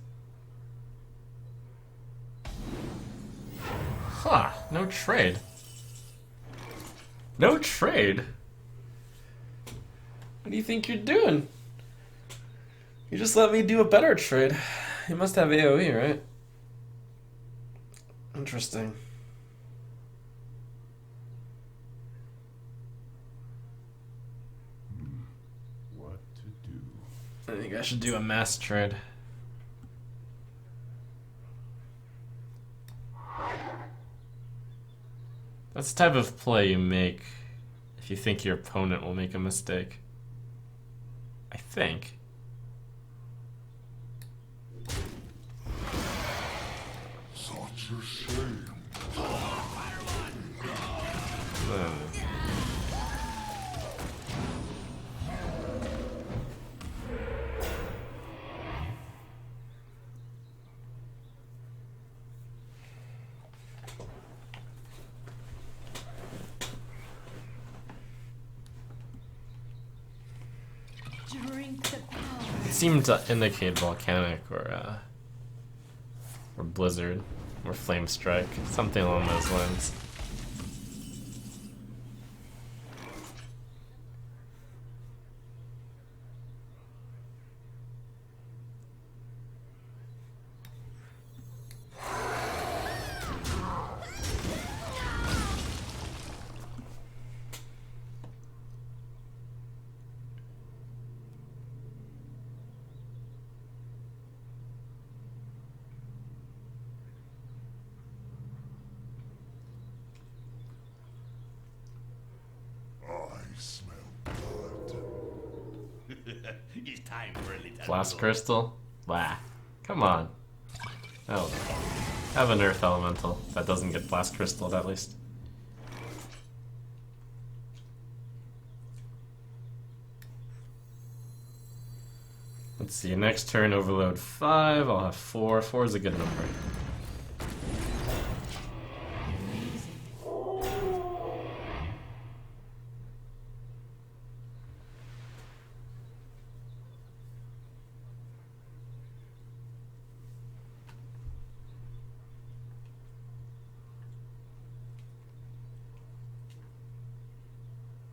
Huh, no trade. No trade? What do you think you're doing? You just let me do a better trade. You must have AoE, right? Interesting. What to do? I think I should do a mass trade. That's the type of play you make if you think your opponent will make a mistake. I think. Such a shame. Drink the power. It seemed to indicate volcanic or blizzard or flame strike, something along those lines. I smell blood. It's time for a little Blast blood. crystal? Blah. Come on. Oh. Have an earth elemental that doesn't get blast crystaled at least. Let's see, next turn overload 5, I'll have 4. 4 is a good number.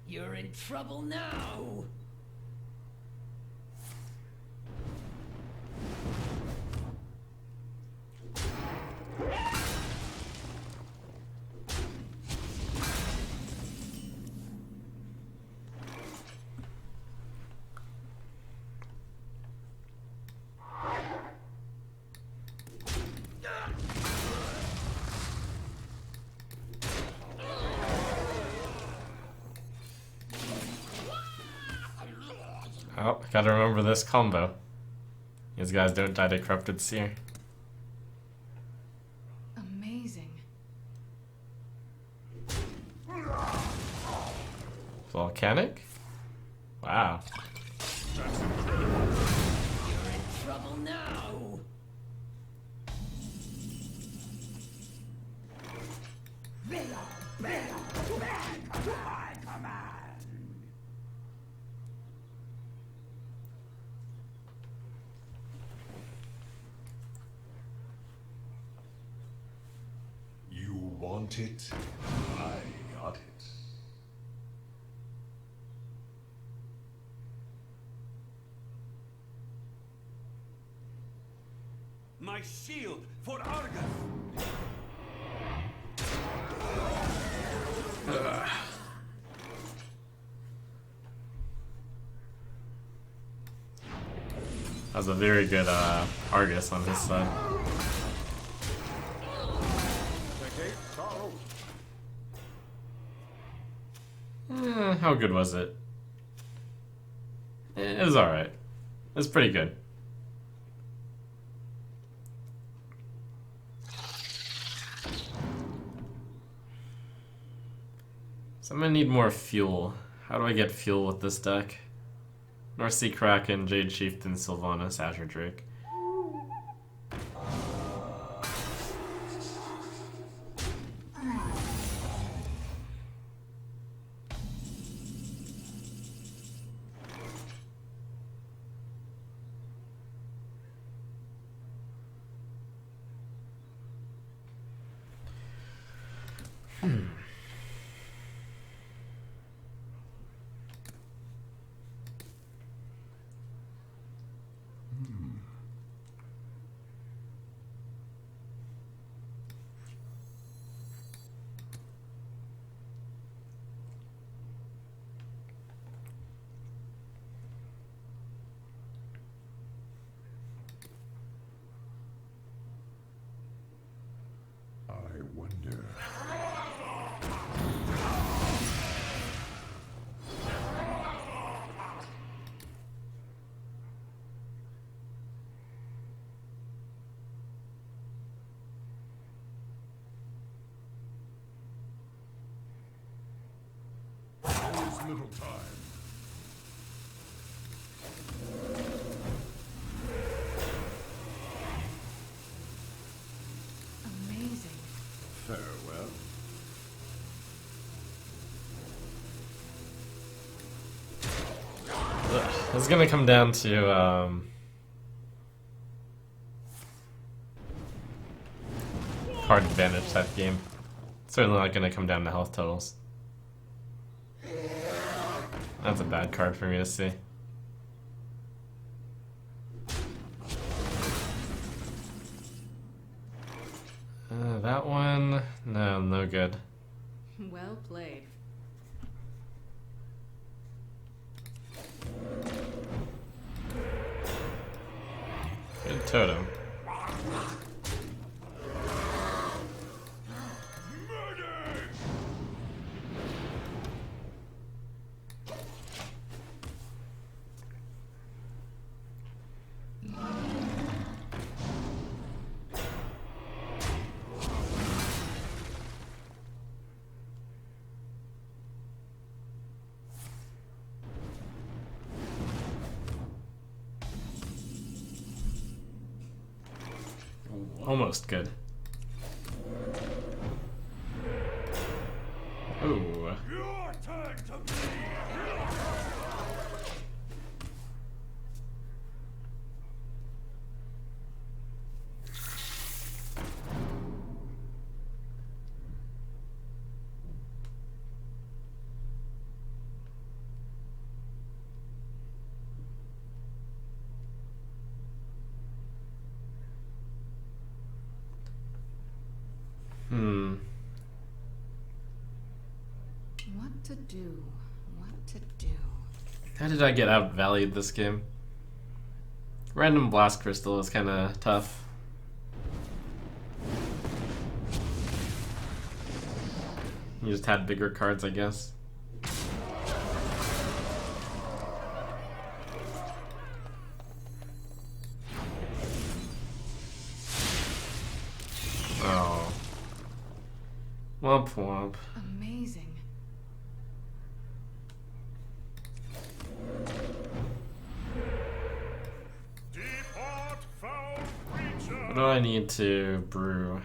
You're in trouble now. Oh, gotta remember this combo. These guys don't die to Corrupted Seer. Amazing. Volcanic? Wow. That's incredible. Trouble now. My command. You want it? I got it. My shield for Argus! That was a very good Argus on his side. The gates are open. How good was it? It was alright. It was pretty good. So I'm gonna need more fuel. How do I get fuel with this deck? North Sea Kraken, Jade Chieftain, Sylvanas, Azure Drake. I wonder. There's little time. Amazing. Farewell. It's gonna come down to card advantage type game. Certainly not gonna come down to health totals. That's a bad card for me to see. That one, no good. Well played. Good totem. Almost good. Ooh. Your turn to bleed. What to do? What to do? How did I get outvalued this game? Random Blast Crystal is kind of tough. You just had bigger cards, I guess. Oh. Womp womp. Amazing. do I need to brew?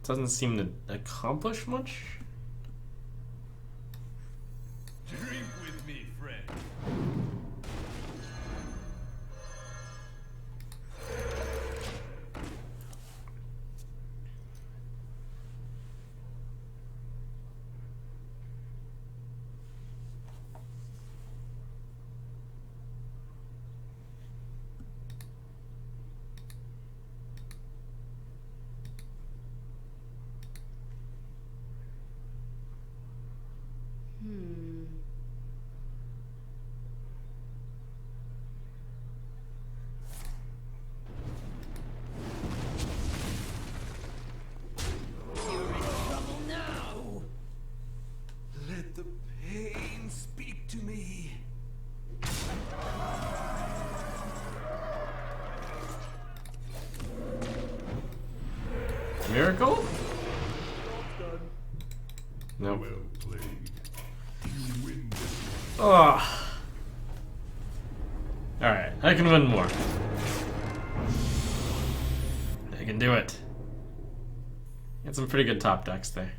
Doesn't seem to accomplish much. Drink with me, friend. Let the pain speak to me. Miracle? Nope. Well played. You win this one. Oh. Alright, I can win more. I can do it. Get some pretty good top decks there.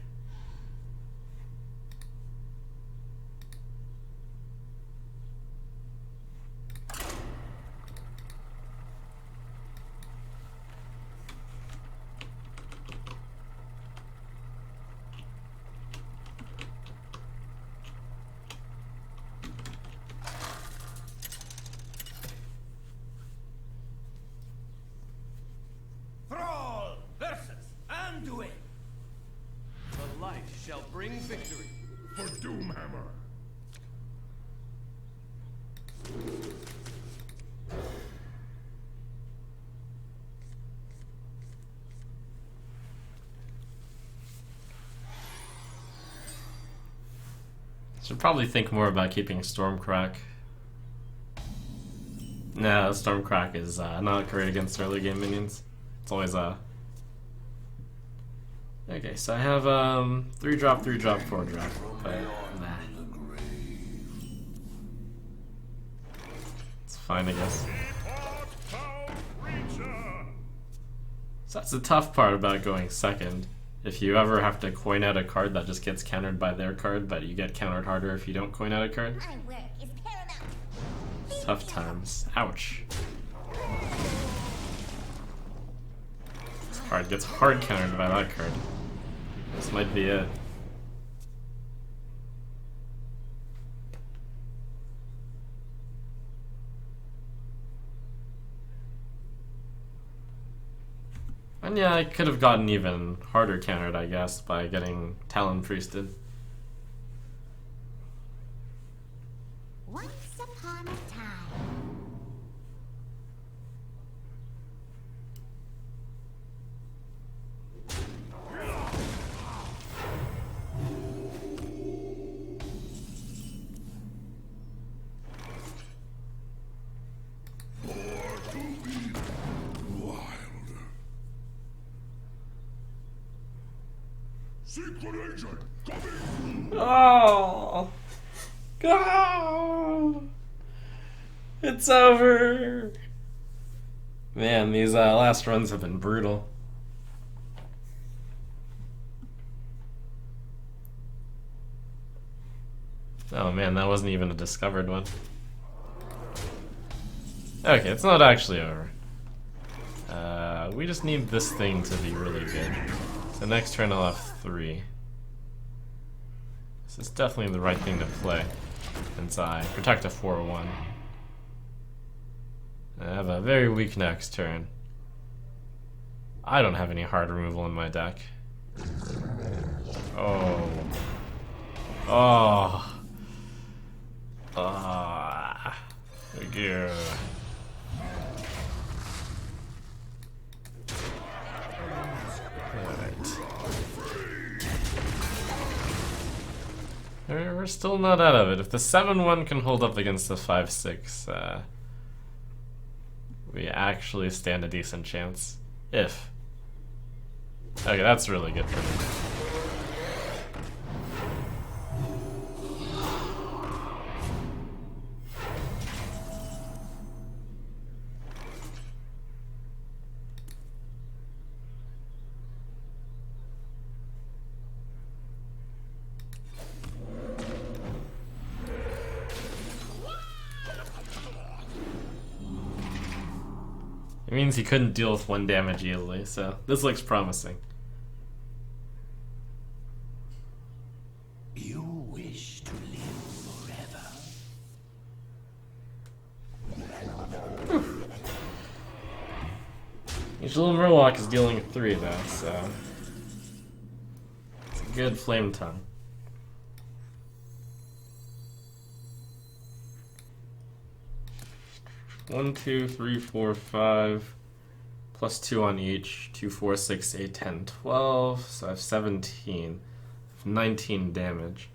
Thrall versus Anduin. The light shall bring victory. For Doomhammer. Should probably think more about keeping Stormcrack. No, Stormcrack is not great against early game minions. It's always Okay, so I have 3-drop, 3-drop, 4-drop, but nah. It's fine, I guess. So that's the tough part about going second. If you ever have to coin out a card that just gets countered by their card, but you get countered harder if you don't coin out a card. My work is paramount. Tough times. Ouch. This card gets hard countered by that card. This might be it. And yeah, I could have gotten even harder countered, I guess, by getting Talon Priested. Once upon a time. Secret agent coming! Oh! Go! It's over! Man, these last runs have been brutal. Oh man, that wasn't even a discovered one. Okay, it's not actually over. We just need this thing to be really good. So next turn I'll have 3. This is definitely the right thing to play, since I protect a 4-1. I have a very weak next turn. I don't have any hard removal in my deck. Oh. Oh. Ah. Yeah. We're still not out of it. If the 7-1 can hold up against the 5-6, we actually stand a decent chance. If. Okay, that's really good for me. It means he couldn't deal with 1 damage easily, so this looks promising. You wish to live forever? Each little Murloc is dealing 3 though, so it's a good flame tongue. One, 2, 3, 4, 5, plus 2 on each. 2, 4, 6, 8, 10, 12. So I have 17. 19 damage.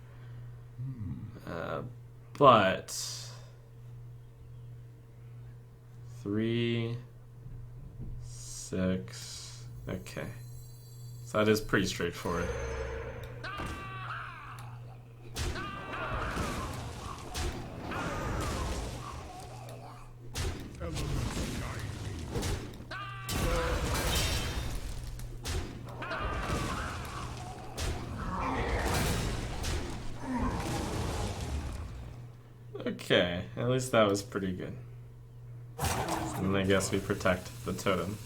But 3, 6. Okay. So that is pretty straightforward. Okay, at least that was pretty good. And I guess we protect the totem.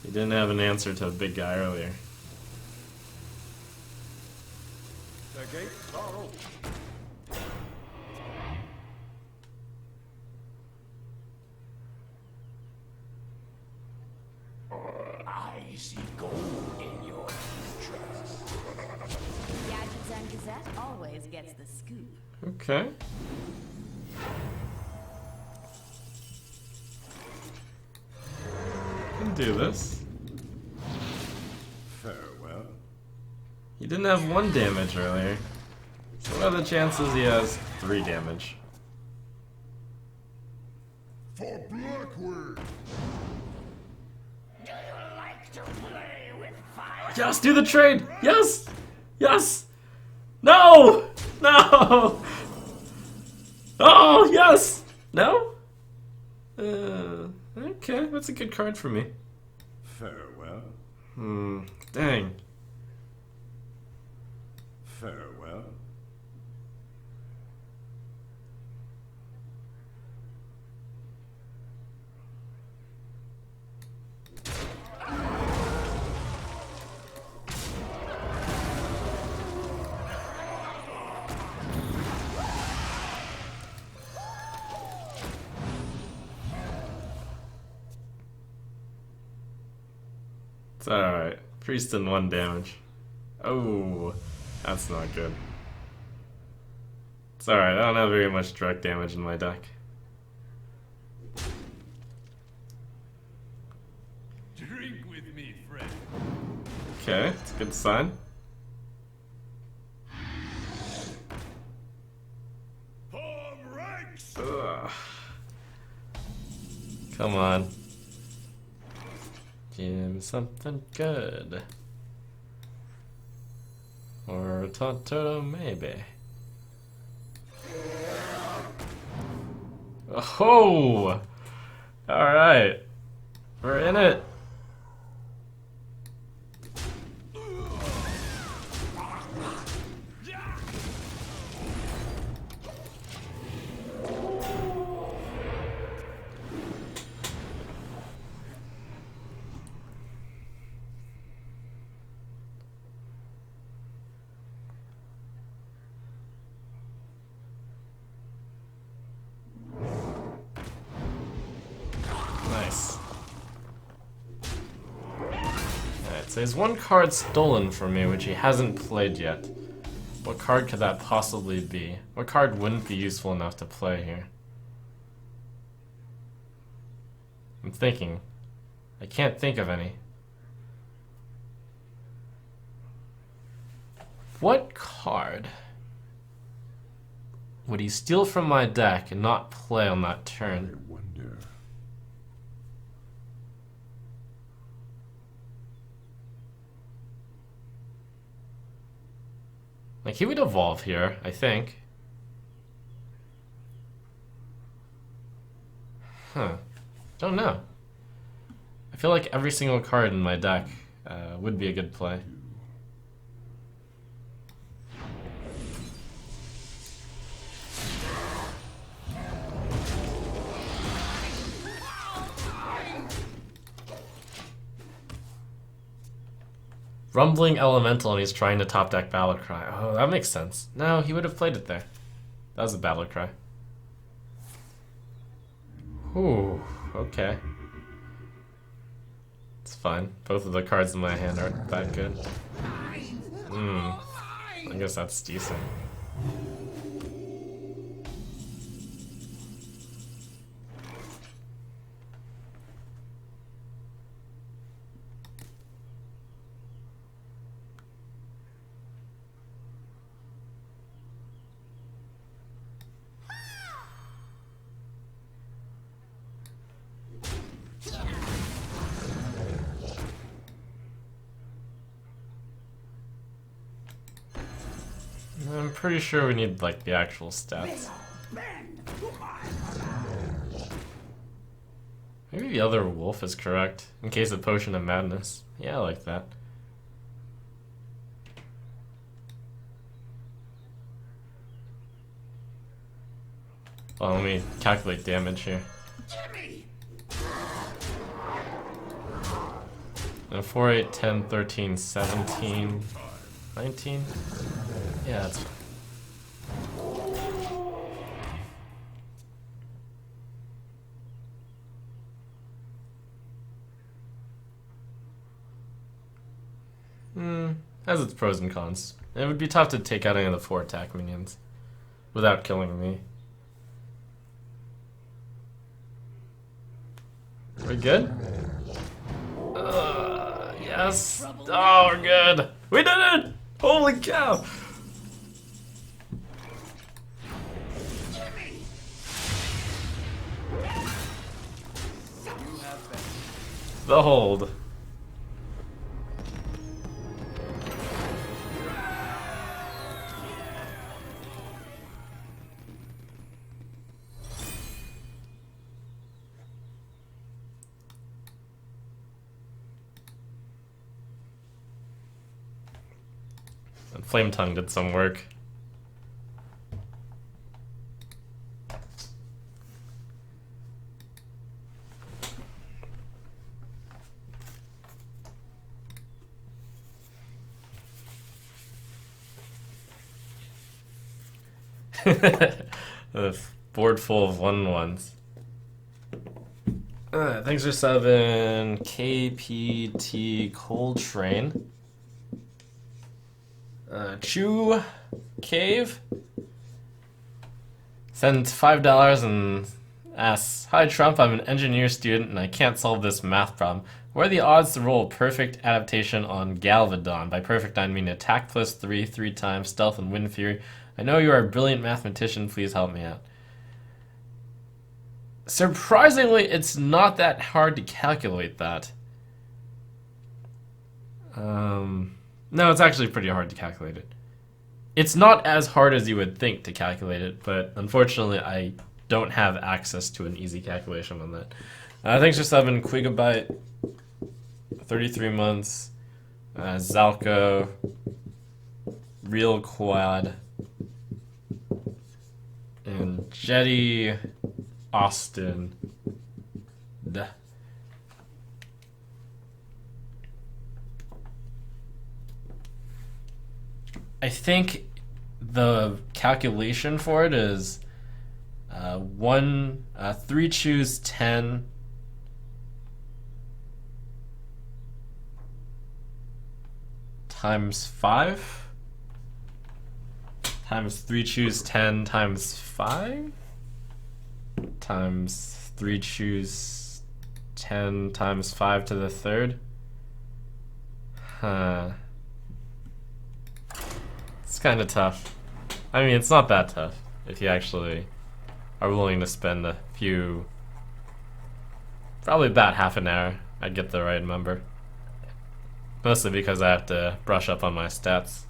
He didn't have an answer to a big guy earlier. The gates are open. I see gold in your future. Gadgets and Gazette always gets the scoop. Okay. Can do this. Farewell. He didn't have 1 damage earlier. So what are the chances he has 3 damage? For Blackwood! Do you like to play with fire? Yes, do the trade! Yes! Yes! No! No! Oh, yes! No? Okay, that's a good card for me. Farewell. Dang. Farewell. It's alright. Priest in 1 damage. Oh, that's not good. It's alright, I don't have very much direct damage in my deck. Drink with me, friend. Okay, it's a good sign. Form ranks! Ugh. Come on. Give me something good. Or a taunt totem, maybe. Oh! Alright. We're in it. Nice. Alright, so there's 1 card stolen from me, which he hasn't played yet. What card could that possibly be? What card wouldn't be useful enough to play here? I'm thinking. I can't think of any. What card would he steal from my deck and not play on that turn? I wonder. Like, he would evolve here, I think. Huh. Don't know. I feel like every single card in my deck would be a good play. Rumbling Elemental, and he's trying to top deck Battlecry. Oh, that makes sense. No, he would have played it there. That was a Battlecry. Ooh, okay. It's fine. Both of the cards in my hand aren't that good. I guess that's decent. I'm pretty sure we need like the actual stats. Maybe the other wolf is correct, in case of Potion of Madness. Yeah, I like that. Well, let me calculate damage here. 4, 8, 10, 13, 17, 19? Yeah, that's fine. Has its pros and cons. It would be tough to take out any of the 4 attack minions without killing me. We good? Yes. Oh, we're good. We did it! Holy cow! The hold. And Flame Tongue did some work. A board full of 1/1s. Thanks for 7. KPT Coltrane. Chew Cave sends $5 and asks, "Hi Trump, I'm an engineer student and I can't solve this math problem. What are the odds to roll a perfect adaptation on Galvadon? By perfect I mean attack plus 3, 3 times, stealth and wind fury. I know you are a brilliant mathematician, please help me out." Surprisingly, it's not that hard to calculate that. No, it's actually pretty hard to calculate it. It's not as hard as you would think to calculate it, but unfortunately I don't have access to an easy calculation on that. Thanks for 7, Quigabyte, 33 months, Zalco, Real Quad, and Jetty Austin. Duh. I think the calculation for it is 3 choose 10 times 5 times 3 choose 10 times 5 times 3 choose 10 times 5 to the 3rd. It's kind of tough. I mean, it's not that tough if you actually are willing to spend a few, probably about half an hour. I'd get the right number. Mostly because I have to brush up on my stats.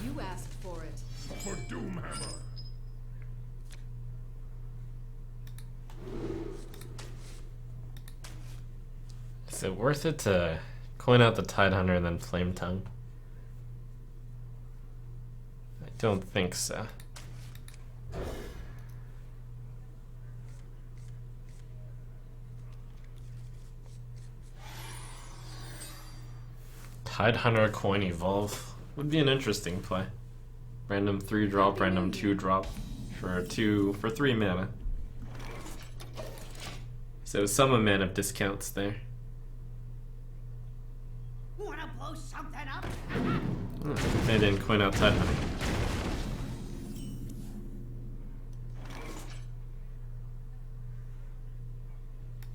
You asked for it. For Doomhammer. it worth it to coin out the Tide Hunter and then Flame Tongue? I don't think so. Tide Hunter coin evolve would be an interesting play. Random 3-drop, random 2-drop for 3 mana. So some amount of discounts there. Wanna blow something up? They didn't coin out Tide Hunter.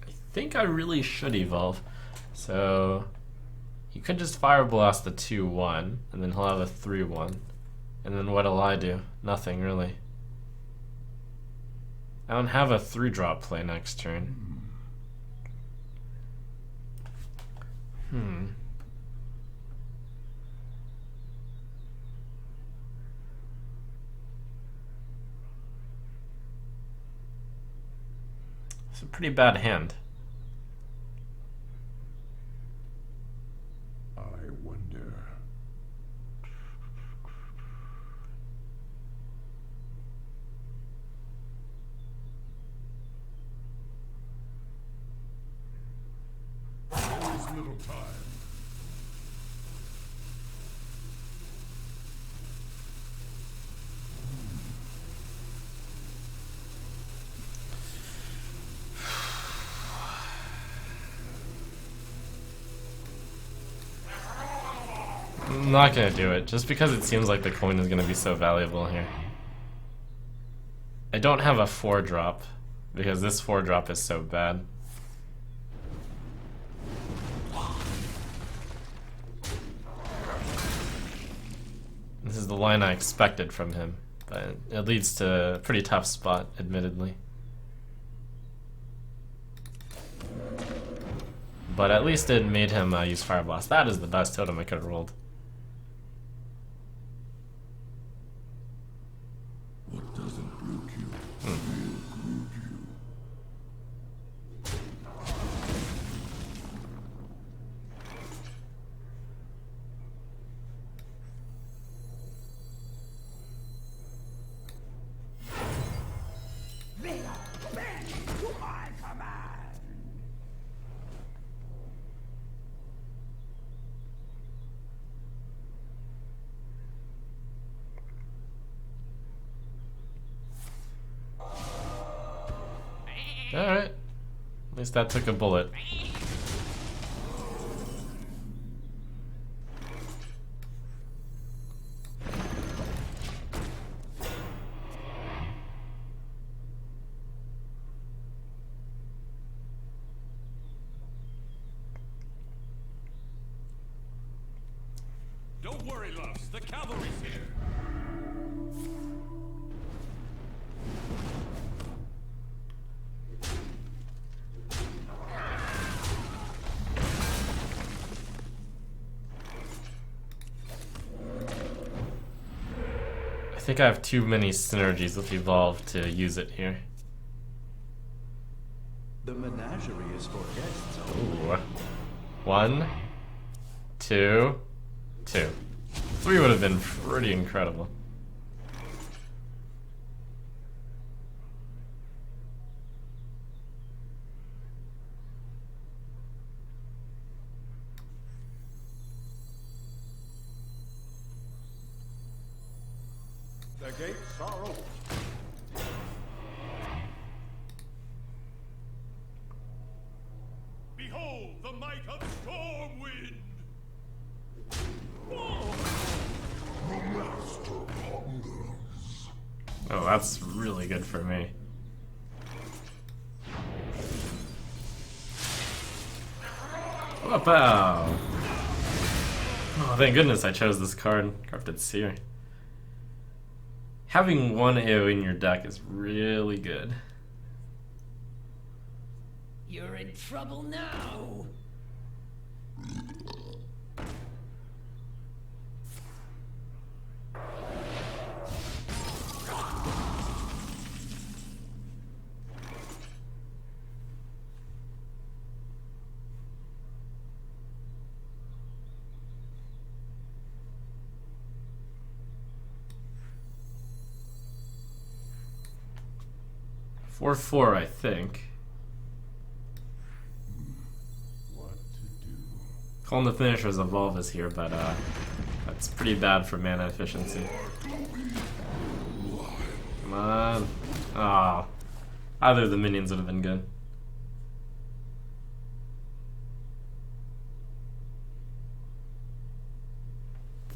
I think I really should evolve. So you could just Fire Blast the 2/1, and then he'll have a 3/1. And then what'll I do? Nothing, really. I don't have a 3-drop play next turn. It's a pretty bad hand. I wonder. There is little time. I'm not gonna do it, just because it seems like the coin is gonna be so valuable here. I don't have a 4-drop, because this 4-drop is so bad. This is the line I expected from him, but it leads to a pretty tough spot, admittedly. But at least it made him use Fire Blast. That is the best totem I could have rolled. What doesn't broke you will broke you. They are bent to my command. Alright. At least that took a bullet. Don't worry, loves. The cavalry's here. I think I have too many synergies with Evolve to use it here. The menagerie is for guests. Ooh. 1, 2, 2. 3 would have been pretty incredible. The gates are open. Behold the might of Stormwind! Oh, that's really good for me. Wow. Oh, thank goodness I chose this card. Corrupted Seer. Having one AoE in your deck is really good. You're in trouble now. 4/4, I think. What to do? Calling the finishers evolve is here, but that's pretty bad for mana efficiency. Come on. Ah, either of the minions would have been good.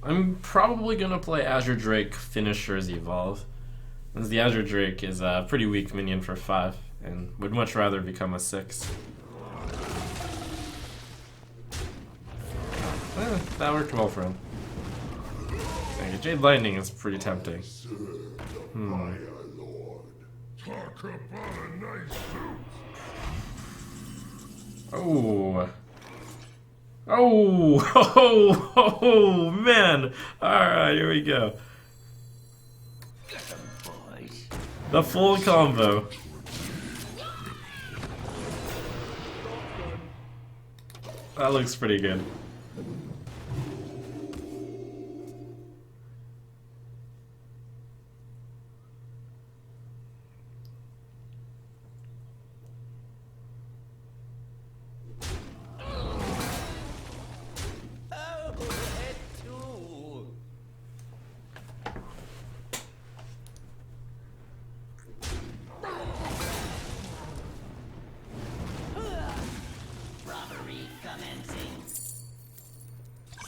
I'm probably gonna play Azure Drake finishers evolve, since the Azure Drake is a pretty weak minion for 5, and would much rather become a 6. That worked well for him. Okay, Jade Lightning is pretty tempting. Fire Lord. Talk about a nice suit. Oh. Oh, oh, man. Alright, here we go. The full combo. That looks pretty good.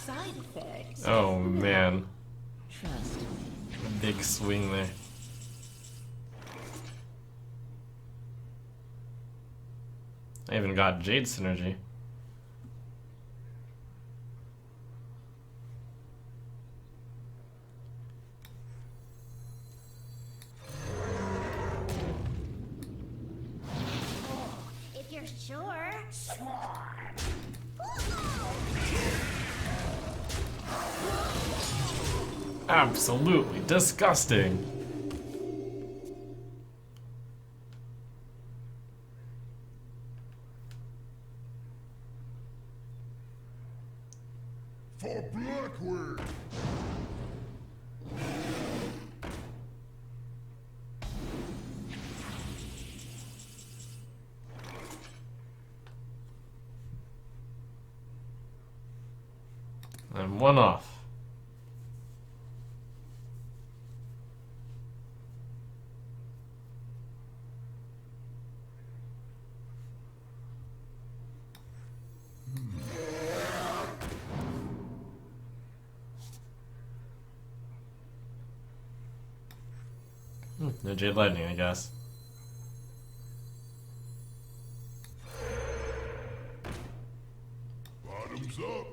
Side effects. Oh, man. Trust me. Big swing there. I even got Jade synergy. If you're sure. Absolutely disgusting. For Blackwood. I'm one off. No Jade Lightning, I guess. Bottoms up.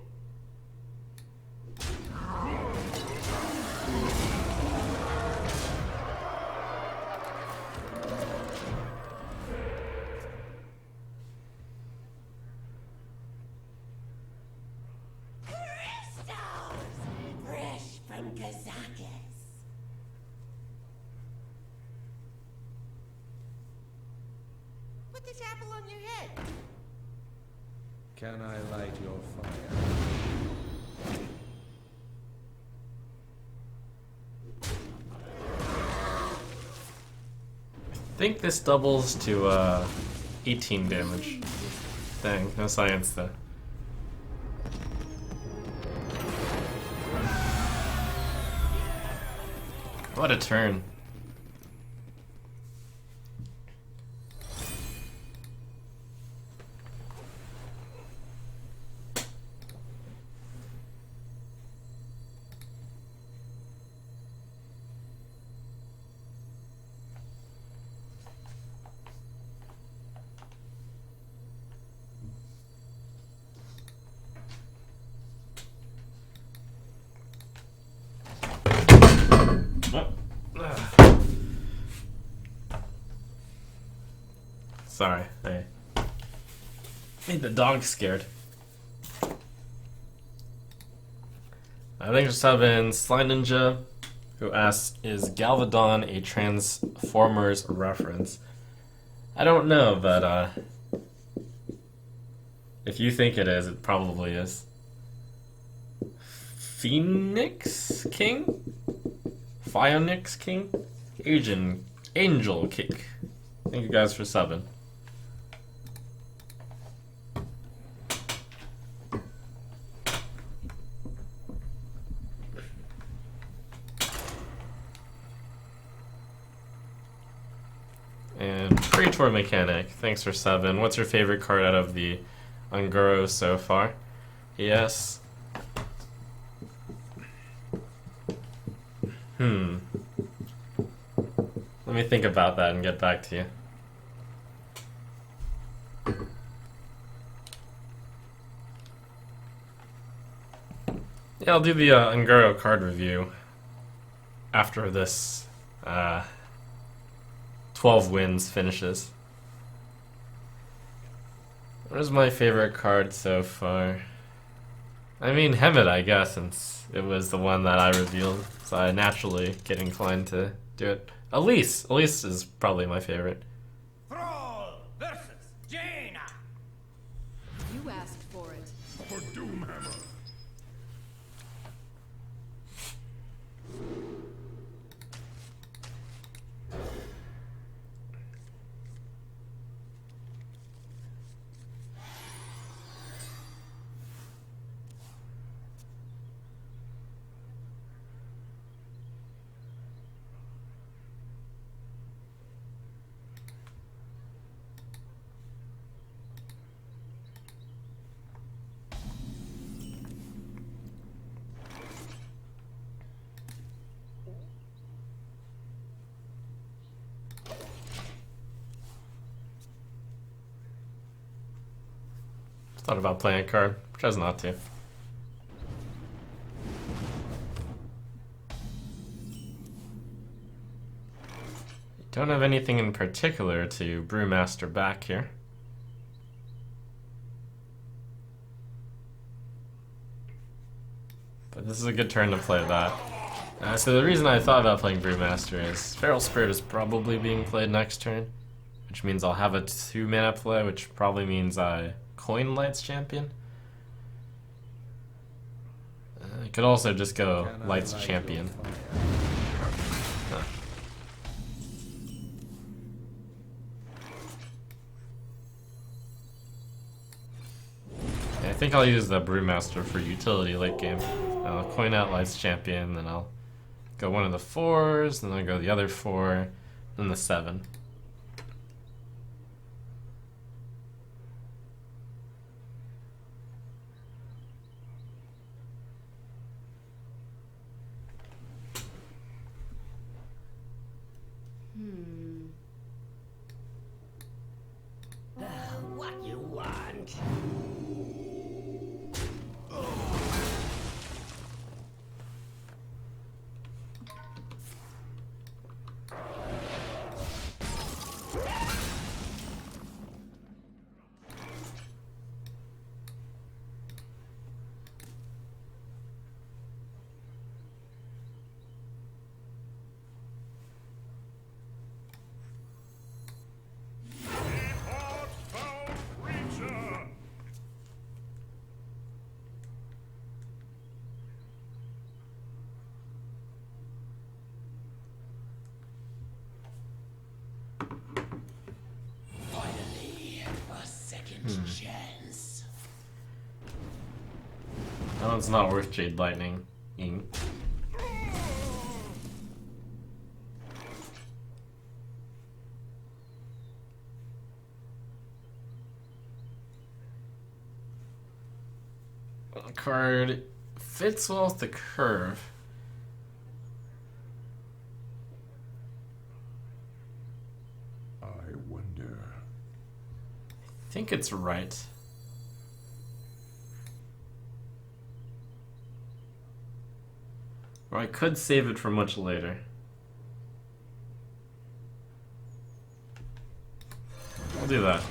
Fresh from Kazakis. Put this apple on your head. Can I light your fire? I think this doubles to 18 damage. Dang, no science though. What a turn. Sorry, I made the dog scared. I think just having Sly Ninja, who asks, is Galvadon a Transformers reference? I don't know, but if you think it is, it probably is. Phoenix King? Phoenix King? Angel Kick. Thank you guys for subbing. And Praetor Mechanic, thanks for subbing. What's your favorite card out of the Ungoro so far? Yes. Let me think about that and get back to you. Yeah, I'll do the Ungoro card review after this 12 wins finishes. What is my favorite card so far? I mean, Hemet, I guess, since it was the one that I revealed, so I naturally get inclined to do it. Elise! Elise is probably my favorite. Thrall versus Jaina. You asked for it. For Doomhammer. Thought about playing a card, chose not to. Don't have anything in particular to Brewmaster back here. But this is a good turn to play that. So the reason I thought about playing Brewmaster is Feral Spirit is probably being played next turn, which means I'll have a 2-mana play, which probably means I coin Lights Champion. I could also just go Can I Lights light your Champion. fire? Yeah, I think I'll use the Brewmaster for utility late game. I'll coin out Lights Champion, then I'll go one of the 4s, then I'll go the other 4, then the 7. What you want? Hearthstone creature. Finally, a second chance. That one's not worth Jade Lightning. -ing. Card fits well with the curve. I wonder. I think it's right. Or I could save it for much later. I'll do that.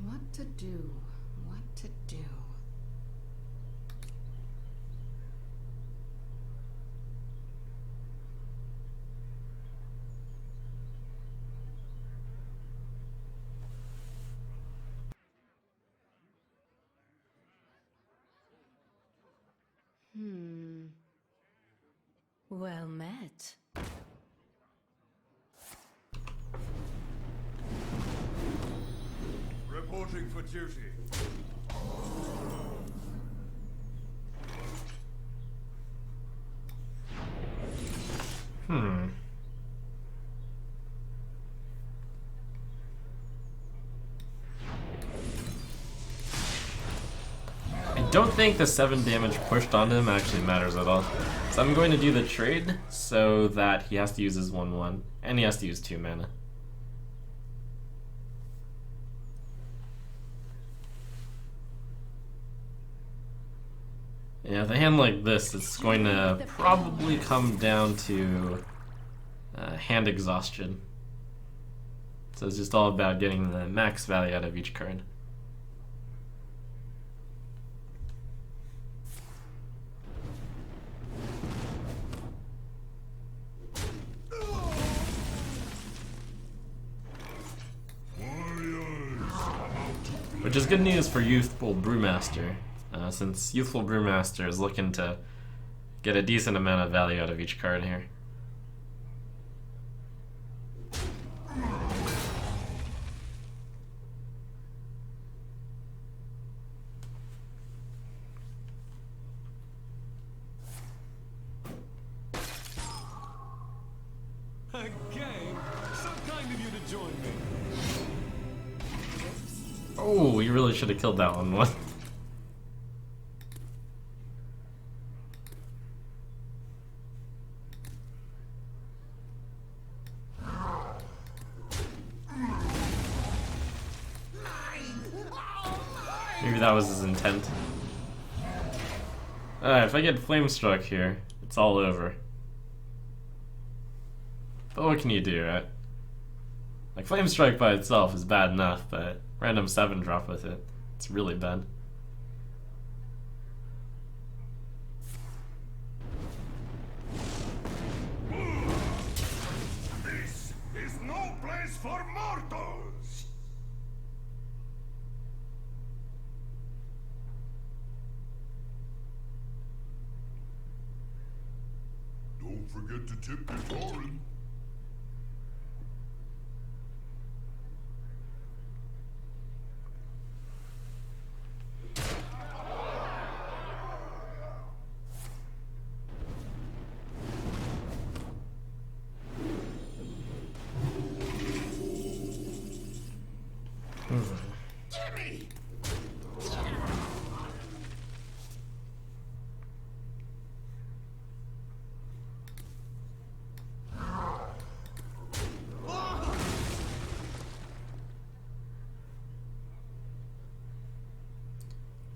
What to do? What to do? Well met. Reporting for duty. I don't think the 7 damage pushed on him actually matters at all. So I'm going to do the trade so that he has to use his 1/1, and he has to use 2 mana. Yeah, with a hand like this, it's going to probably come down to hand exhaustion. So it's just all about getting the max value out of each card. Which is good news for Youthful Brewmaster, since Youthful Brewmaster is looking to get a decent amount of value out of each card here. A game? So kind of you to join me. Oh, you really should have killed that one. Maybe that was his intent. Alright, if I get Flamestruck here, it's all over. But what can you do, right? Like, Flamestrike by itself is bad enough, but random 7 drop with it, it's really bad. This is no place for mortals! Don't forget to tip your Torin.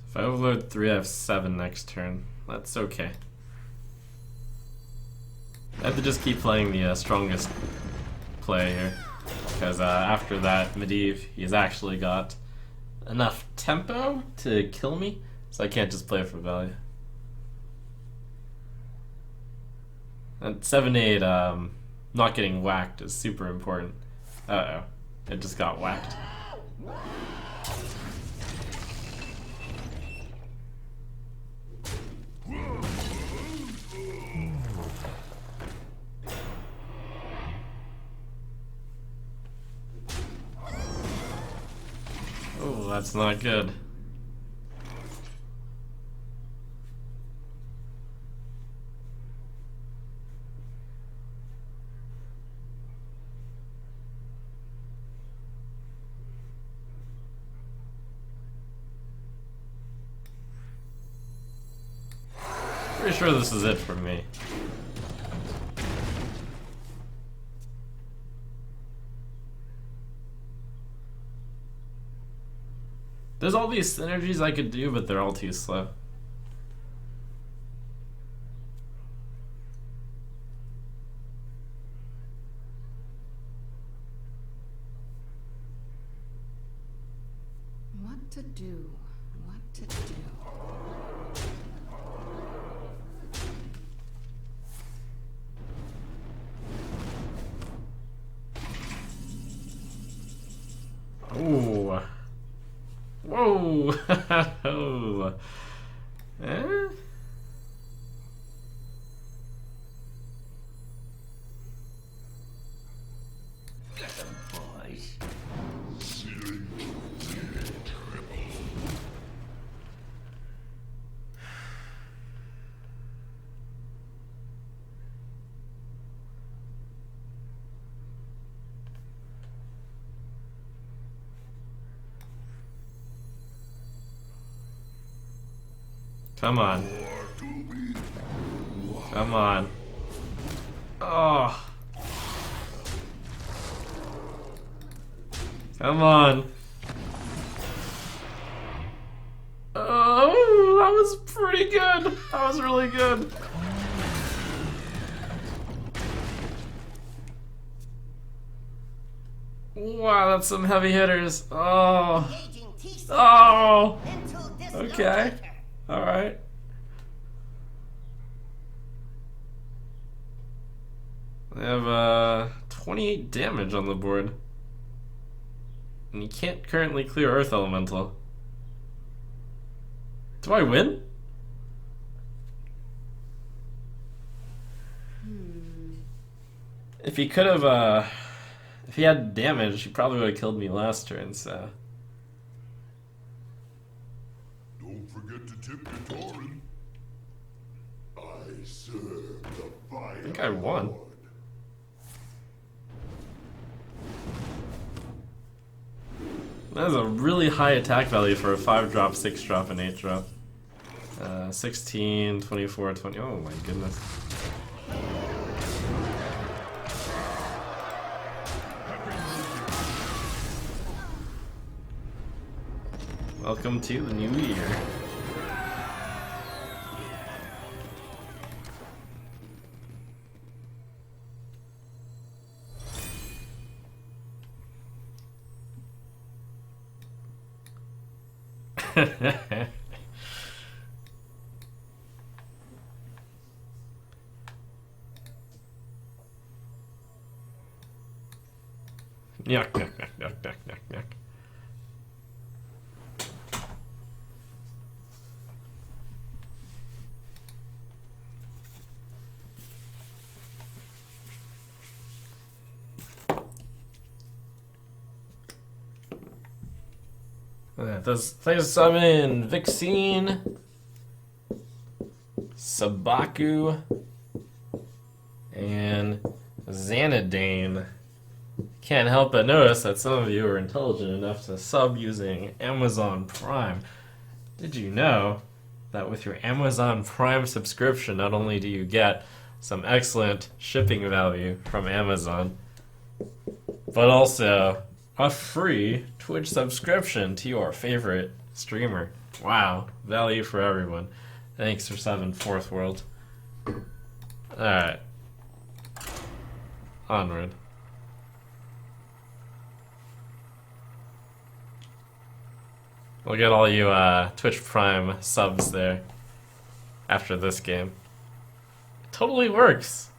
If I overload 3, I have 7 next turn. That's okay. I have to just keep playing the strongest play here. Because after that Medivh, he's actually got enough tempo to kill me, so I can't just play for value. And 7/8, not getting whacked is super important. Uh-oh. It just got whacked. Oh, that's not good. Pretty sure this is it for me. There's all these synergies I could do, but they're all too slow. What to do? What to do? Ooh. Whoa! Oh. Eh? Come on. Come on. Oh. Come on. Oh, that was pretty good. That was really good. Wow, that's some heavy hitters. Oh. Oh. Okay. Alright. They have 28 damage on the board. And you can't currently clear Earth Elemental. Do I win? If he could have, if he had damage, he probably would have killed me last turn, so. Don't forget to tip your Torin. I serve the fire. I think I won. Lord. That is a really high attack value for a 5-drop, 6-drop, and 8-drop. 16, 24, 20. Oh my goodness. Welcome to the new year. Yuck, yuck, yuck, yuck, yuck, yuck, yuck. There's summon Vixene, Sabaku, and Xanadane. Can't help but notice that some of you are intelligent enough to sub using Amazon Prime. Did you know that with your Amazon Prime subscription, not only do you get some excellent shipping value from Amazon, but also a free Twitch subscription to your favorite streamer. Wow, value for everyone. Thanks for subbing, Fourth World. Alright. Onward. We'll get all you Twitch Prime subs there after this game. It totally works.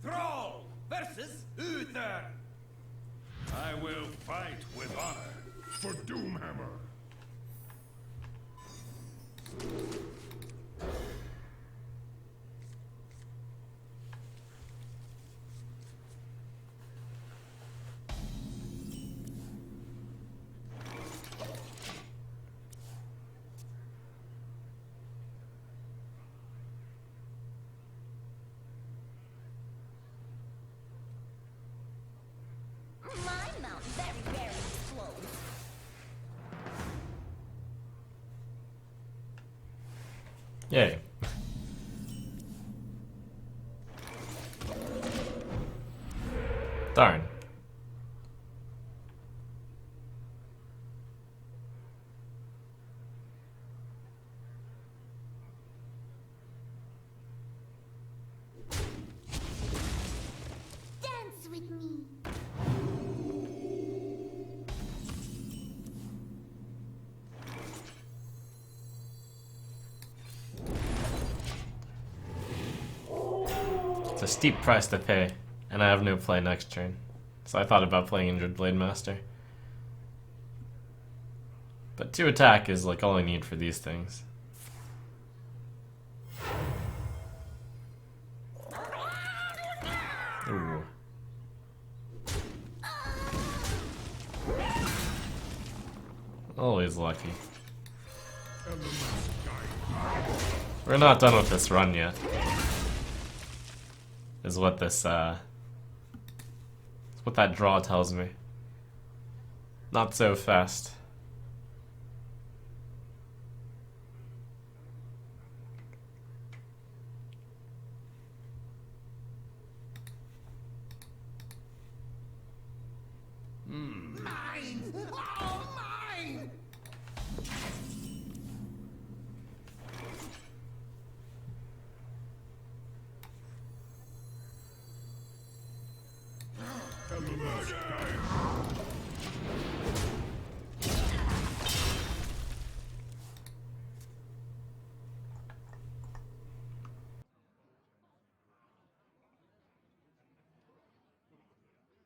Thrall versus Uther. I will fight with honor. For Doomhammer. My mount very rarely explodes. Yay. Darn. Dance with me. It's a steep price to pay, and I have no play next turn. So I thought about playing Injured Blade Master. But 2 attack is like all I need for these things. Ooh. Always lucky. We're not done with this run yet. Is what this, what that draw tells me. Not so fast. Mine! Oh, mine!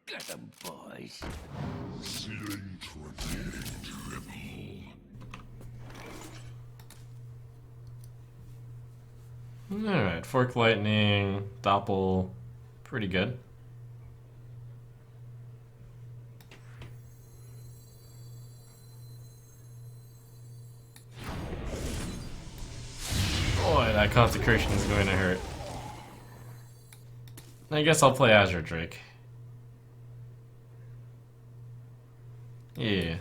Get them, boys. Ceiling triple. Alright, Fork Lightning, Doppel, pretty good. Boy, that Consecration is going to hurt. I guess I'll play Azure Drake. Yeah.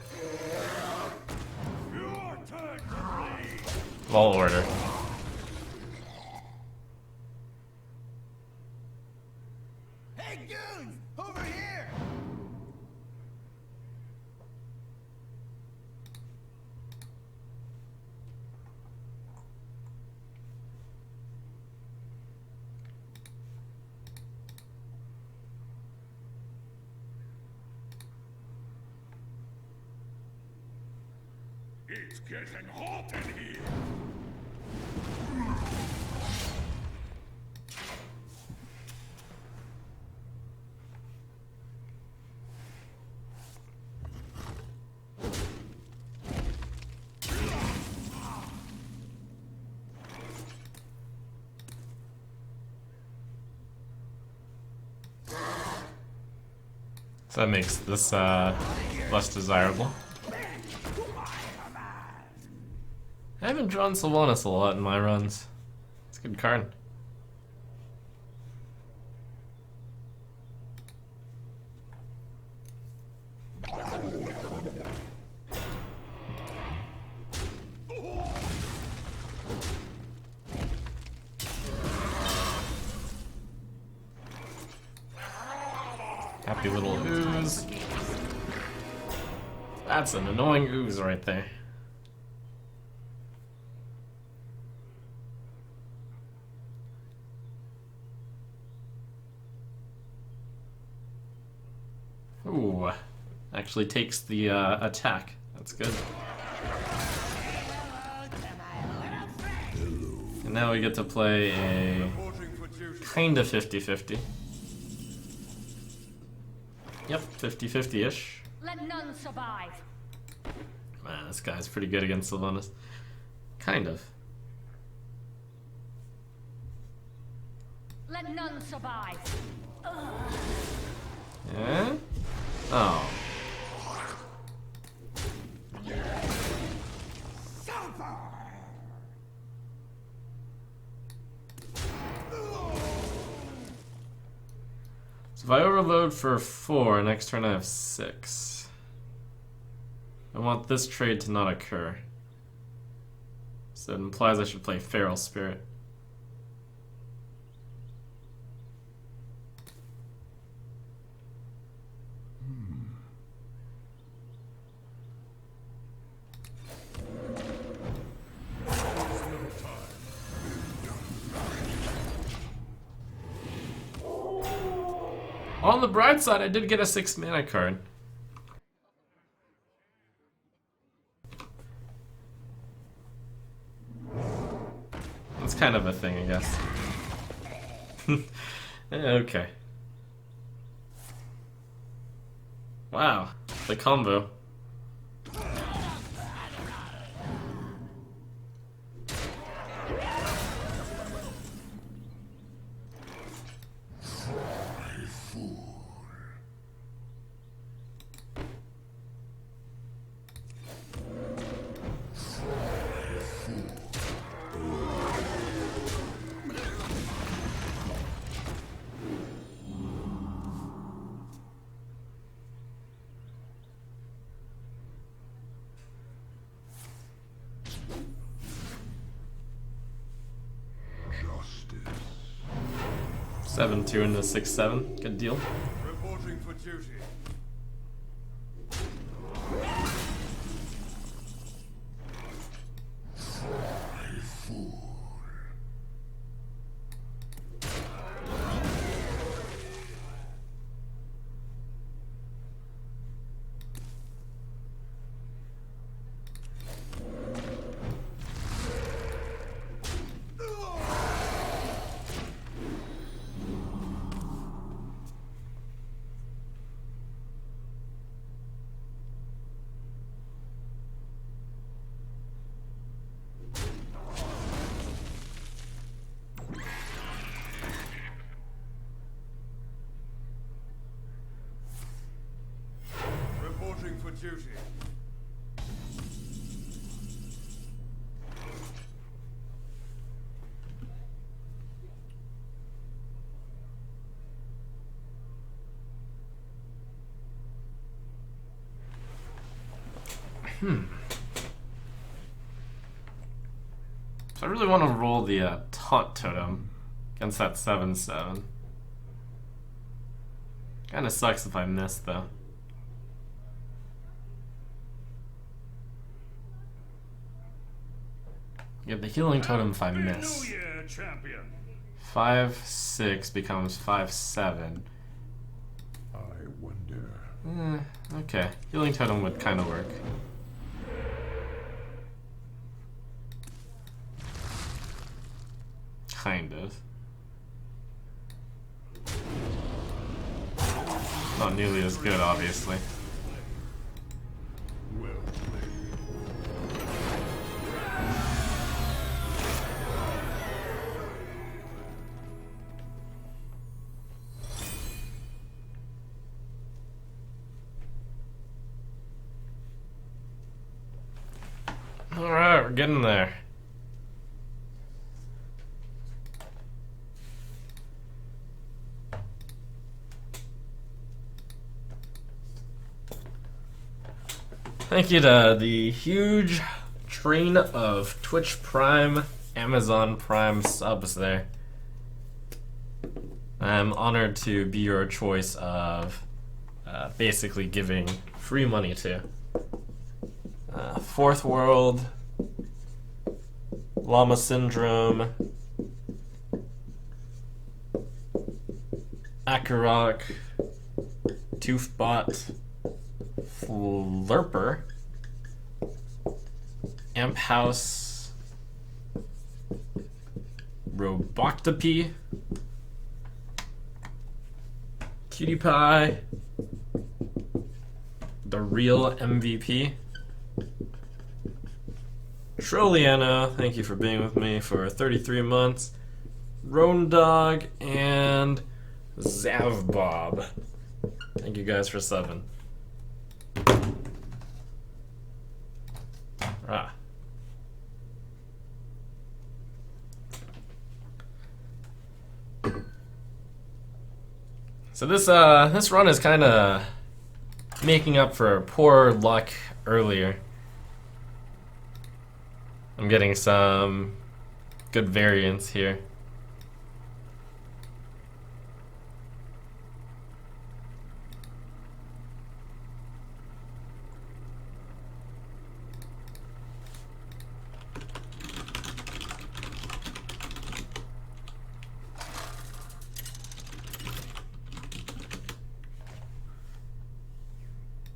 Your turn to bleed. Vault Order. Hey, goons! Over here! It's getting hot in here. So that makes this less desirable. I haven't drawn Sylvanas a lot in my runs. It's a good card. Happy little ooze. That's an annoying ooze right there. Ooh, actually takes the attack. That's good. And now we get to play a Reporting for duty. kinda 50-50. Yep, 50-50-ish. Let none survive. Man, this guy's pretty good against Sylvanas. Kind of. Let none survive. Yeah? Oh. So if I overload for 4, next turn I have 6. I want this trade to not occur. So it implies I should play Feral Spirit. On the bright side, I did get a 6 mana card. That's kind of a thing, I guess. Okay. Wow, the combo. 7-2 into 6-7. Good deal. Reporting for duty. Reporting for duty. So I really want to roll the taunt totem against that 7-7. Kinda sucks if I miss though. Get the healing totem if I miss. 5-6 becomes 5-7. I wonder. Okay, healing totem would kind of work. Kind of. Not nearly as good, obviously. Well played. Alright, we're getting there. Thank you to the huge train of Twitch Prime, Amazon Prime subs there. I'm honored to be your choice of basically giving free money to. Fourth World, Llama Syndrome, Akarok, Toothbot, Flurper, Amp House, Roboctopy, Cutie Pie, the real MVP, Trolliana, thank you for being with me for 33 months, Roan Dog, and Zavbob. Thank you guys for subbing. Ah. So this run is kind of making up for poor luck earlier. I'm getting some good variance here.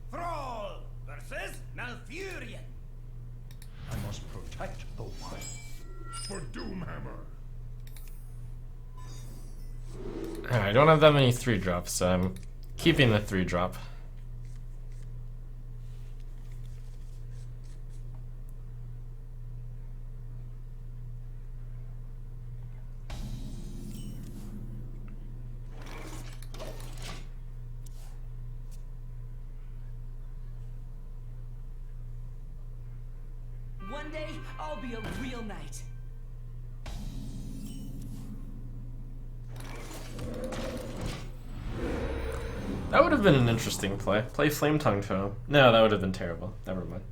Thrall versus Malfurion. I must protect the one. For Doomhammer. I don't have that many 3-drops, so I'm keeping the 3-drop. One day, I'll be a real knight. That would have been an interesting play. Play Flame Tongue Totem. No, that would have been terrible. Never mind.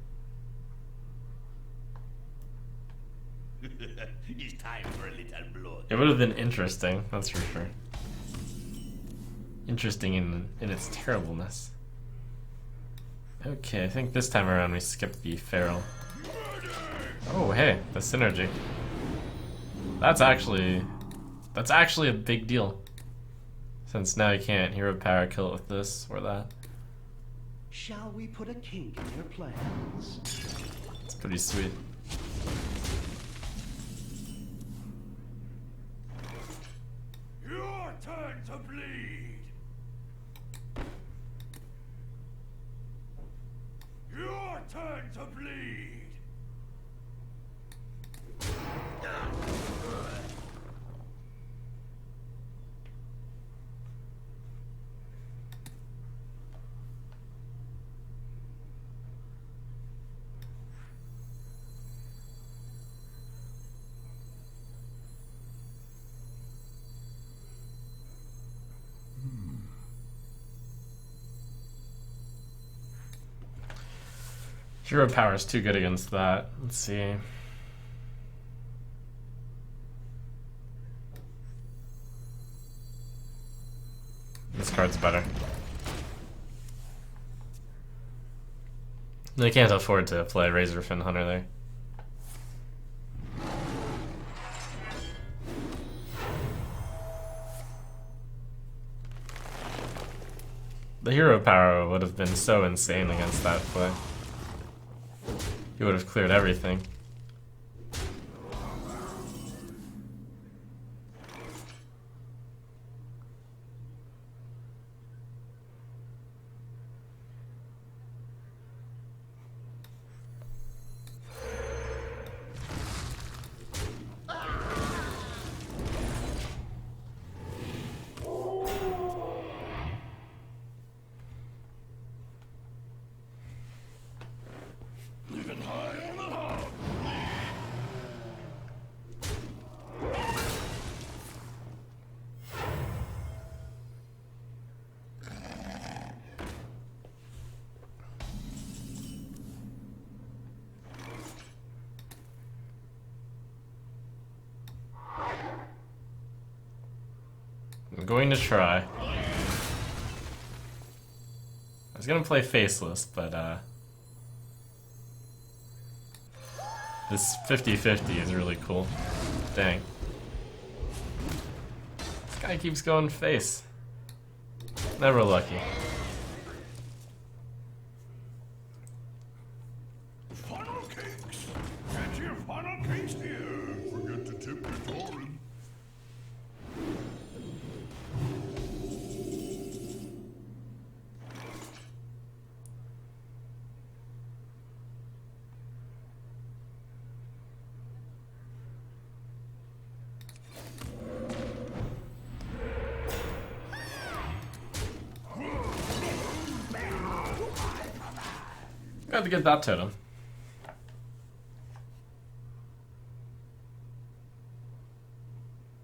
It's time for a little blood. It would have been interesting, that's for sure. interesting in its terribleness. Okay, I think this time around we skip the feral. Oh hey, the synergy. That's actually a big deal. Since now you can't hero power kill it with this or that. Shall we put a kink in your plans? It's pretty sweet. Your turn to bleed. Your turn to bleed. Hero power is too good against that. Let's see. This card's better. They can't afford to play Razorfin Hunter there. The hero power would have been so insane against that play. He would have cleared everything. I'm going to try. I was gonna play Faceless, but this 50-50 is really cool. Dang. This guy keeps going face. Never lucky. Funnel cakes. Get your funnel cakes here. Forget to tip your Torin. Got to get that totem.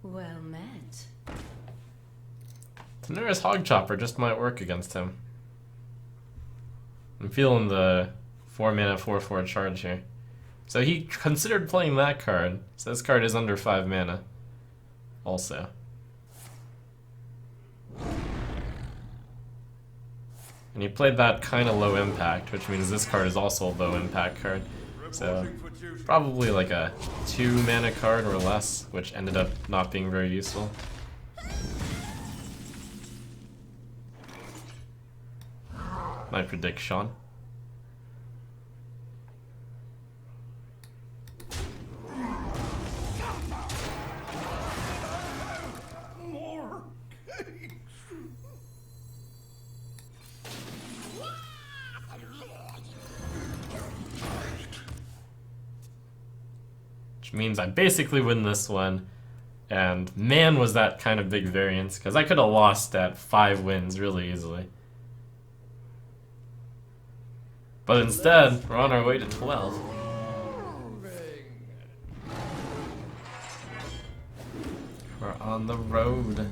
Well met. Tanura's Hog Chopper just might work against him. I'm feeling the 4 mana 4/4 charge here. So he considered playing that card. So this card is under 5 mana. Also. And he played that kind of low impact, which means this card is also a low impact card. So probably like a 2 mana card or less, which ended up not being very useful. My prediction. More cakes. Which means I basically win this one. And man, was that kind of big variance, because I could have lost at 5 wins really easily. But instead, we're on our way to 12. We're on the road.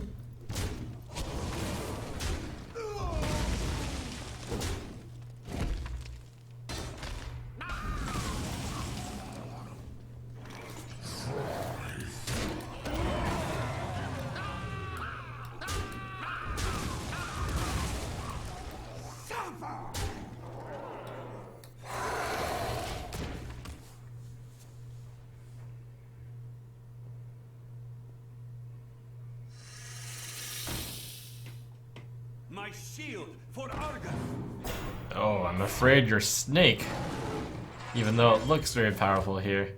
my shield for Argus. Oh, I'm afraid you're Snake. Even though it looks very powerful here.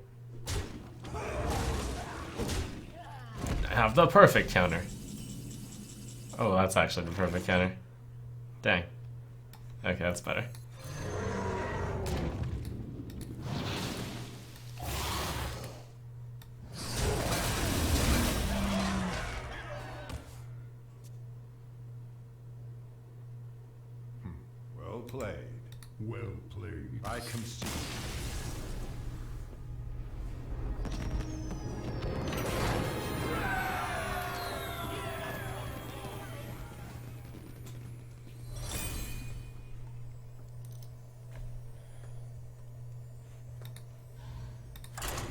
I have the perfect counter. Oh, that's actually the perfect counter. Dang. Okay, that's better. Well played. Well played. I concede.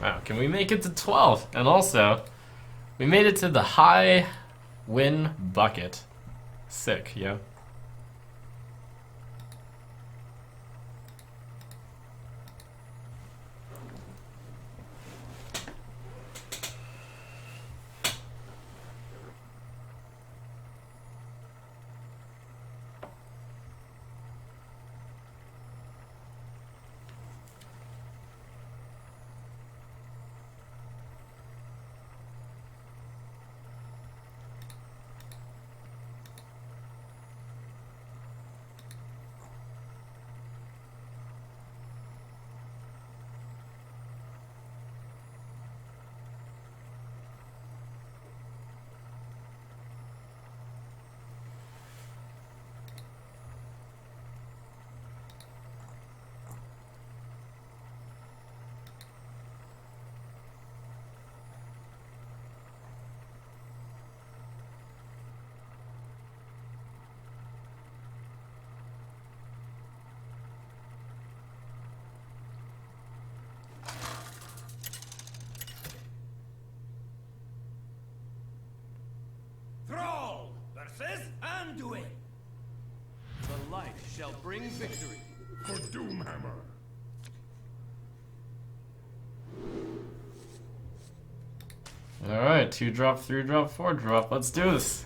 Wow, can we make it to 12? And also, we made it to the high win bucket. Sick, yo. Thrall versus Anduin. The light shall bring victory. For Doomhammer. Alright, 2-drop, 3-drop, 4-drop. Let's do this.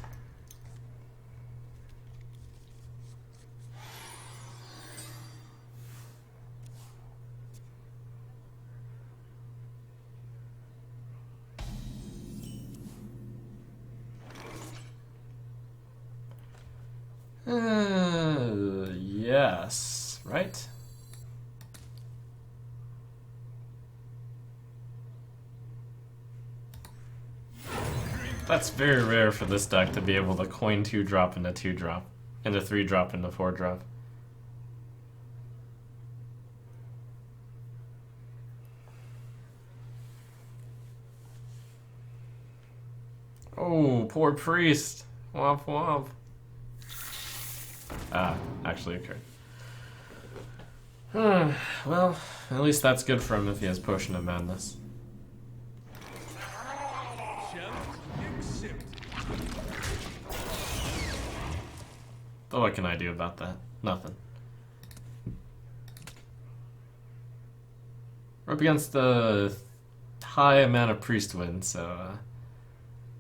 Yes, right? That's very rare for this deck to be able to coin 2-drop into 2-drop, into 3-drop into 4-drop. Oh, poor priest. Womp womp. Ah, actually occurred. Well, at least that's good for him if he has Potion of Madness. But what can I do about that? Nothing. We're up against the high amount of priest win, so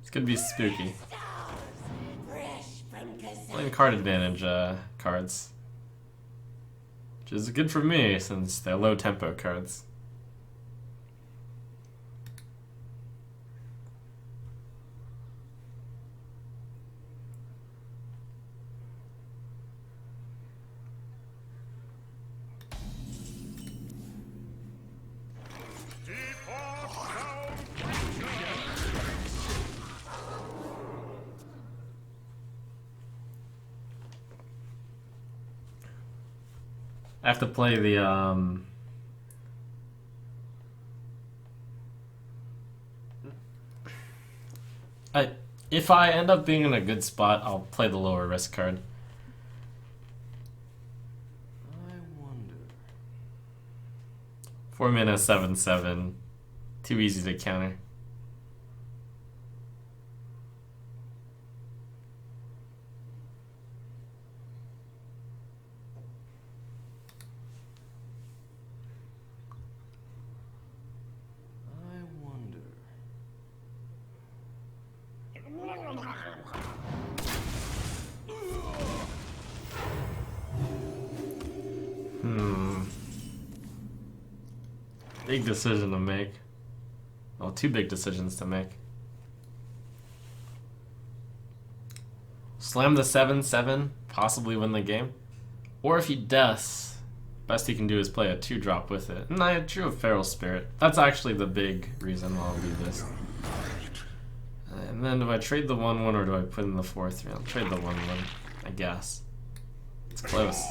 it's gonna be spooky. Playing card advantage cards. Which is good for me since they're low tempo cards. I have to play the if I end up being in a good spot, I'll play the lower risk card. I wonder. 4 mana 7/7. Too easy to counter. Big decision to make. Well, two big decisions to make. Slam the 7/7, possibly win the game. Or if he deaths, best he can do is play a 2-drop with it. And I drew a Feral Spirit. That's actually the big reason why I'll do this. And then do I trade the 1/1 or do I put in the 4/3? I'll trade the 1/1, I guess. It's close.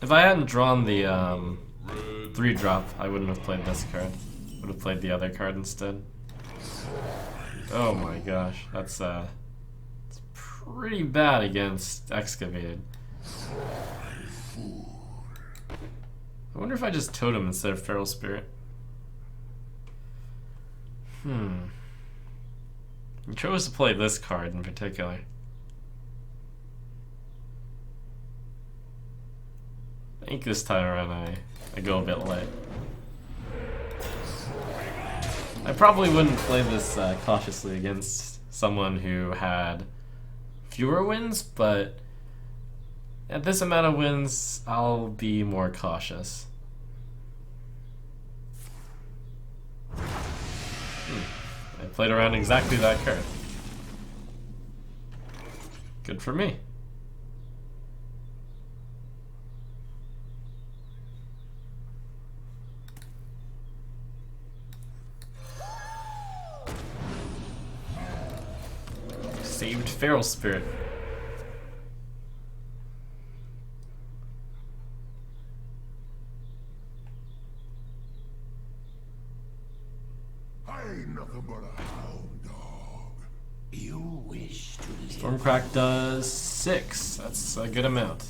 If I hadn't drawn the 3-drop, I wouldn't have played this card. I would have played the other card instead. Oh my gosh, that's it's pretty bad against Excavated. I wonder if I just Totem instead of Feral Spirit. I chose to play this card in particular. I think this time around I go a bit late. I probably wouldn't play this cautiously against someone who had fewer wins, but at this amount of wins, I'll be more cautious. I played around exactly that card. Good for me. Saved Feral Spirit. I ain't nothing but a hound dog. You wish to live. Stormcrack does 6. That's a good amount.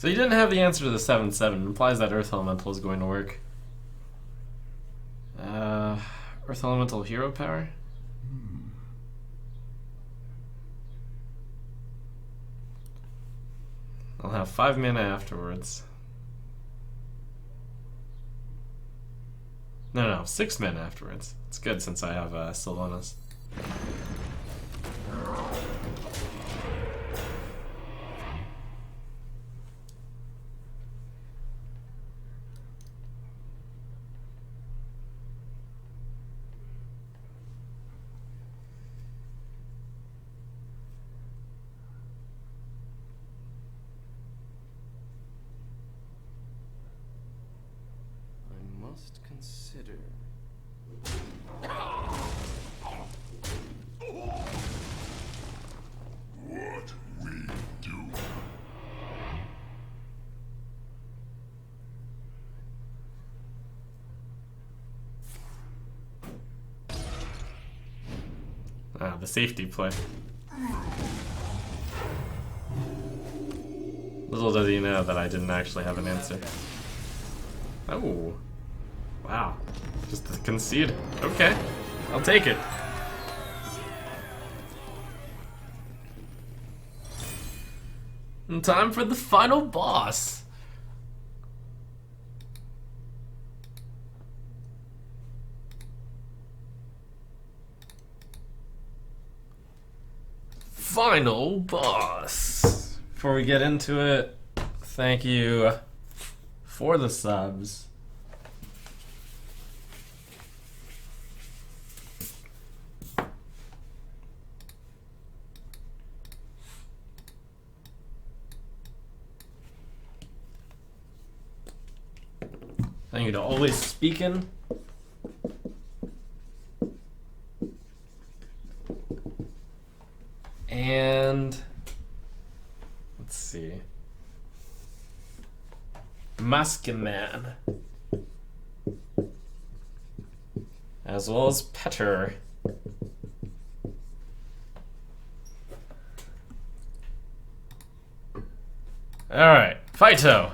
So you didn't have the answer to the 7/7. It implies that Earth Elemental is going to work. Earth Elemental hero power? I'll have 5 mana afterwards. No, 6 mana afterwards. It's good since I have Sylvanas. Must consider. What we do. The safety play. Little does he know that I didn't actually have an answer. Oh. Wow. Just to concede. Okay. I'll take it. And time for the final boss. Final boss. Before we get into it, thank you for the subs. Thank you to always speaking. And let's see. Muskeman. As well as Petter. Alright, Fighto.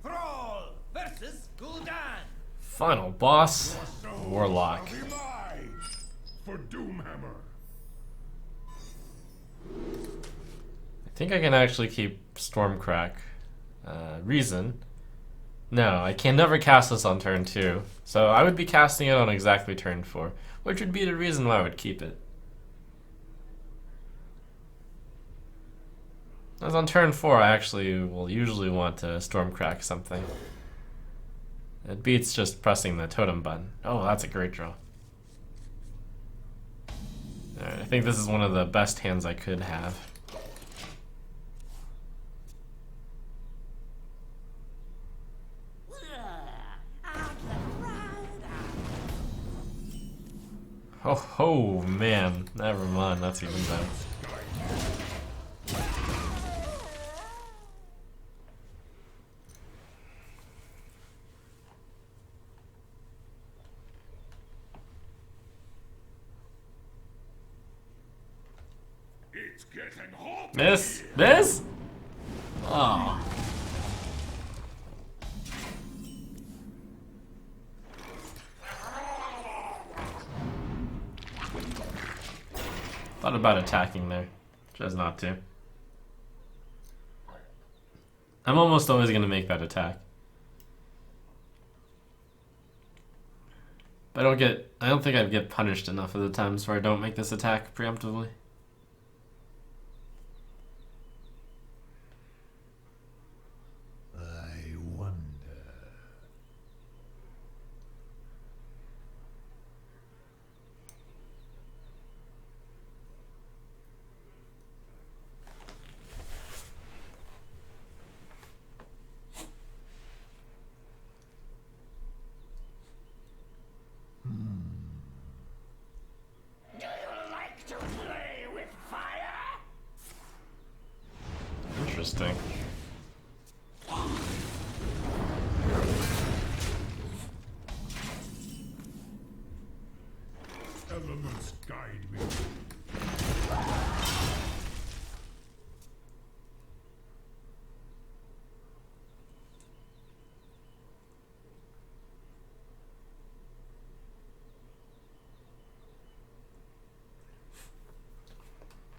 Thrall versus Gul'dan. Final boss, Warlock. Shall be mine for Doomhammer. I think I can actually keep Stormcrack. Reason. No, I can never cast this on turn 2. So I would be casting it on exactly turn 4, which would be the reason why I would keep it. As on turn 4, I actually will usually want to Stormcrack something. It beats just pressing the totem button. Oh, that's a great draw. Alright, I think this is one of the best hands I could have. Oh, ho, man. Never mind, that's even better. It's getting hot. Miss? Miss? Oh. Thought about attacking there. Chose not to. I'm almost always going to make that attack. But I don't think I'd get punished enough of the times where I don't make this attack preemptively. I wonder. Do you like to play with fire? Interesting. Elements guide me.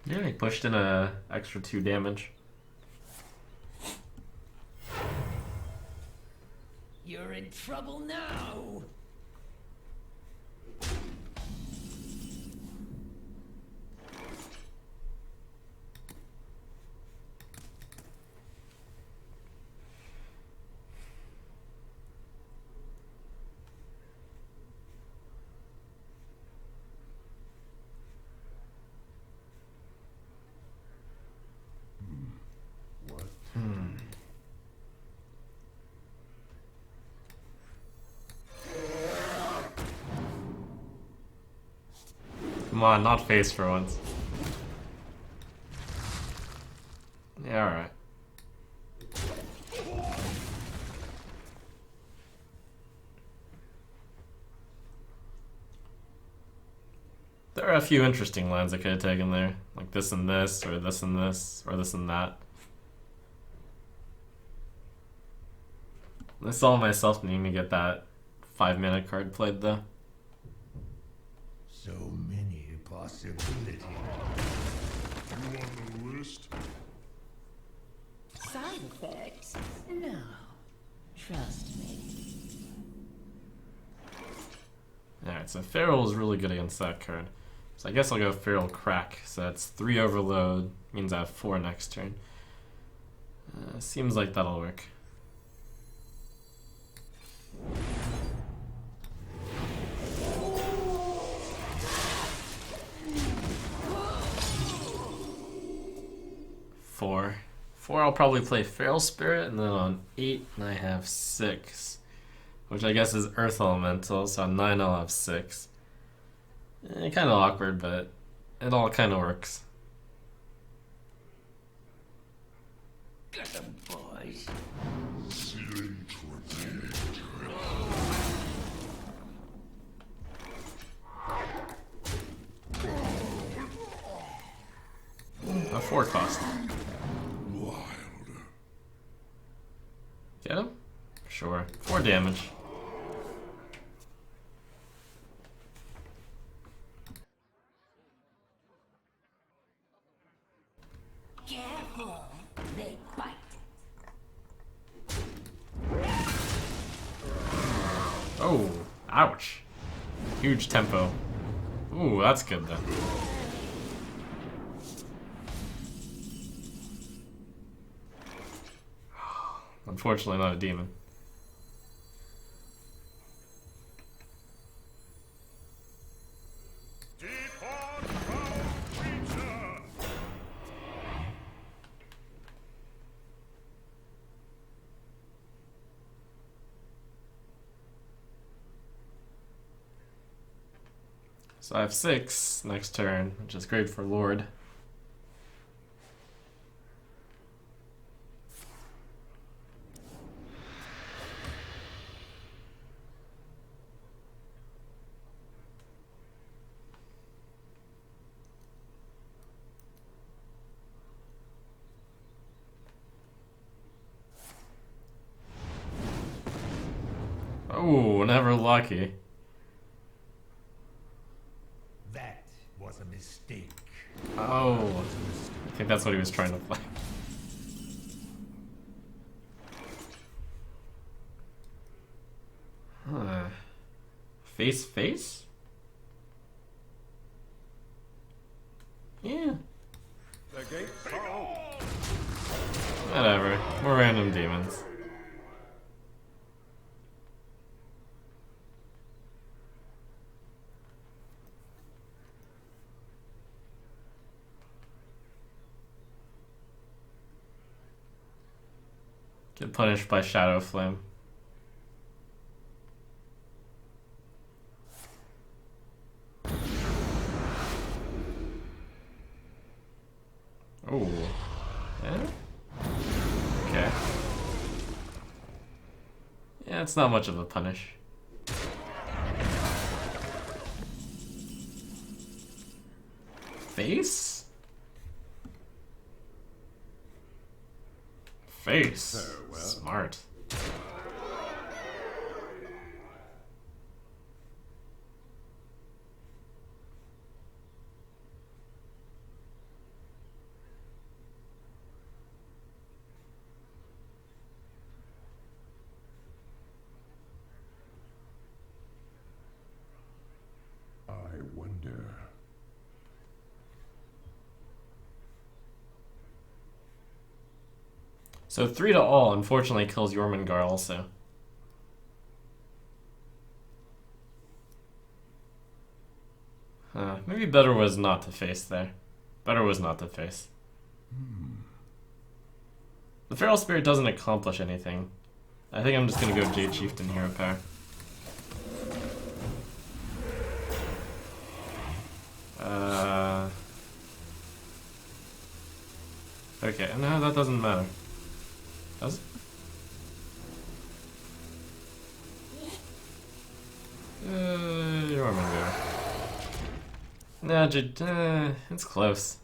Yeah, he pushed in a extra 2 damage. You're in trouble now. Come on, not face for once. Yeah, alright. There are a few interesting lines I could have taken there. Like this and this, or this and this, or this and that. I saw myself needing to get that 5-mana card played though. So many possibilities. You on the list? Side effects? No. Trust me. Alright, so Feral is really good against that card. So I guess I'll go Feral Crack. So that's 3 overload, means I have 4 next turn. Seems like that'll work. Four, I'll probably play Feral Spirit, and then on 8 I have 6. Which I guess is Earth Elemental, so on 9 I'll have 6. Kind of awkward, but it all kind of works. Get them, boys. Ceiling torpedo. A 4 cost. Wild. Get him? Sure. 4 damage. Careful. They bite. Oh, ouch. Huge tempo. Ooh, that's good though. Unfortunately, not a demon. Depart from creature. So I have 6 next turn, which is great for Lord. Oh, never lucky. That was a mistake. Oh, I think that's what he was trying to play. Huh. Face? Yeah. The gates are open. Whatever. We're random demons. Get punished by Shadow Flame. Oh. Yeah? Okay. Yeah, it's not much of a punish. Face? Face. Smart. I wonder. So 3 to all unfortunately kills Jormungandr also. Maybe better was not to face there. Better was not to face. The Feral Spirit doesn't accomplish anything. I think I'm just gonna go Jade Chieftain Hero Power. Okay, no, that doesn't matter. Does it? Jormungandr. Nah, it's close.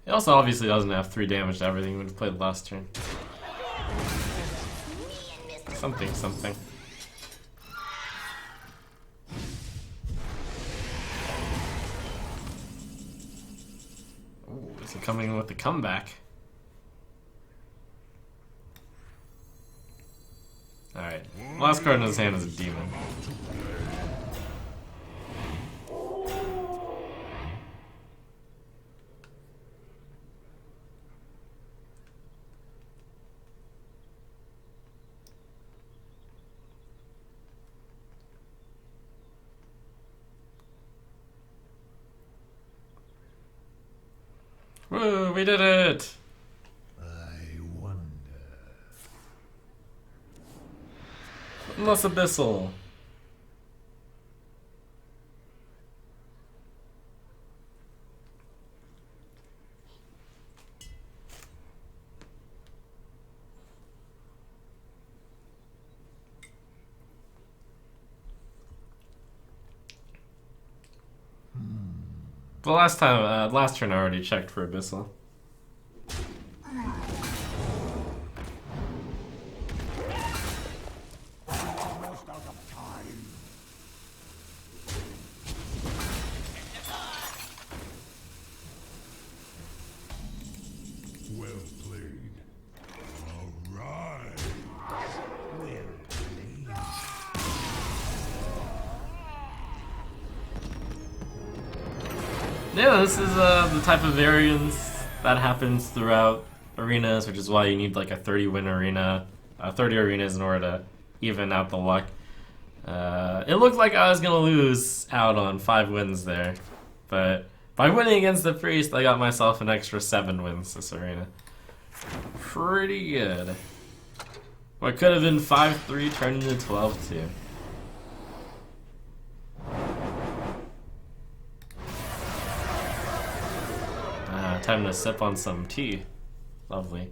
He also obviously doesn't have 3 damage to everything when he played last turn. Something, something. Ooh, is he coming in with the comeback? Alright, last card in his hand is a demon. Woo, we did it! I wonder. Less Abyssal. The last time, last turn I already checked for Abyssal. Almost out of time. Well played. All right. Well played. Yeah, this is the type of variance that happens throughout arenas, which is why you need like a 30-win arena, 30 arenas in order to even out the luck. It looked like I was gonna lose out on 5 wins there, but by winning against the priest, I got myself an extra 7 wins this arena. Pretty good. What could have been 5-3 turned into 12-2. Time to sip on some tea. Lovely.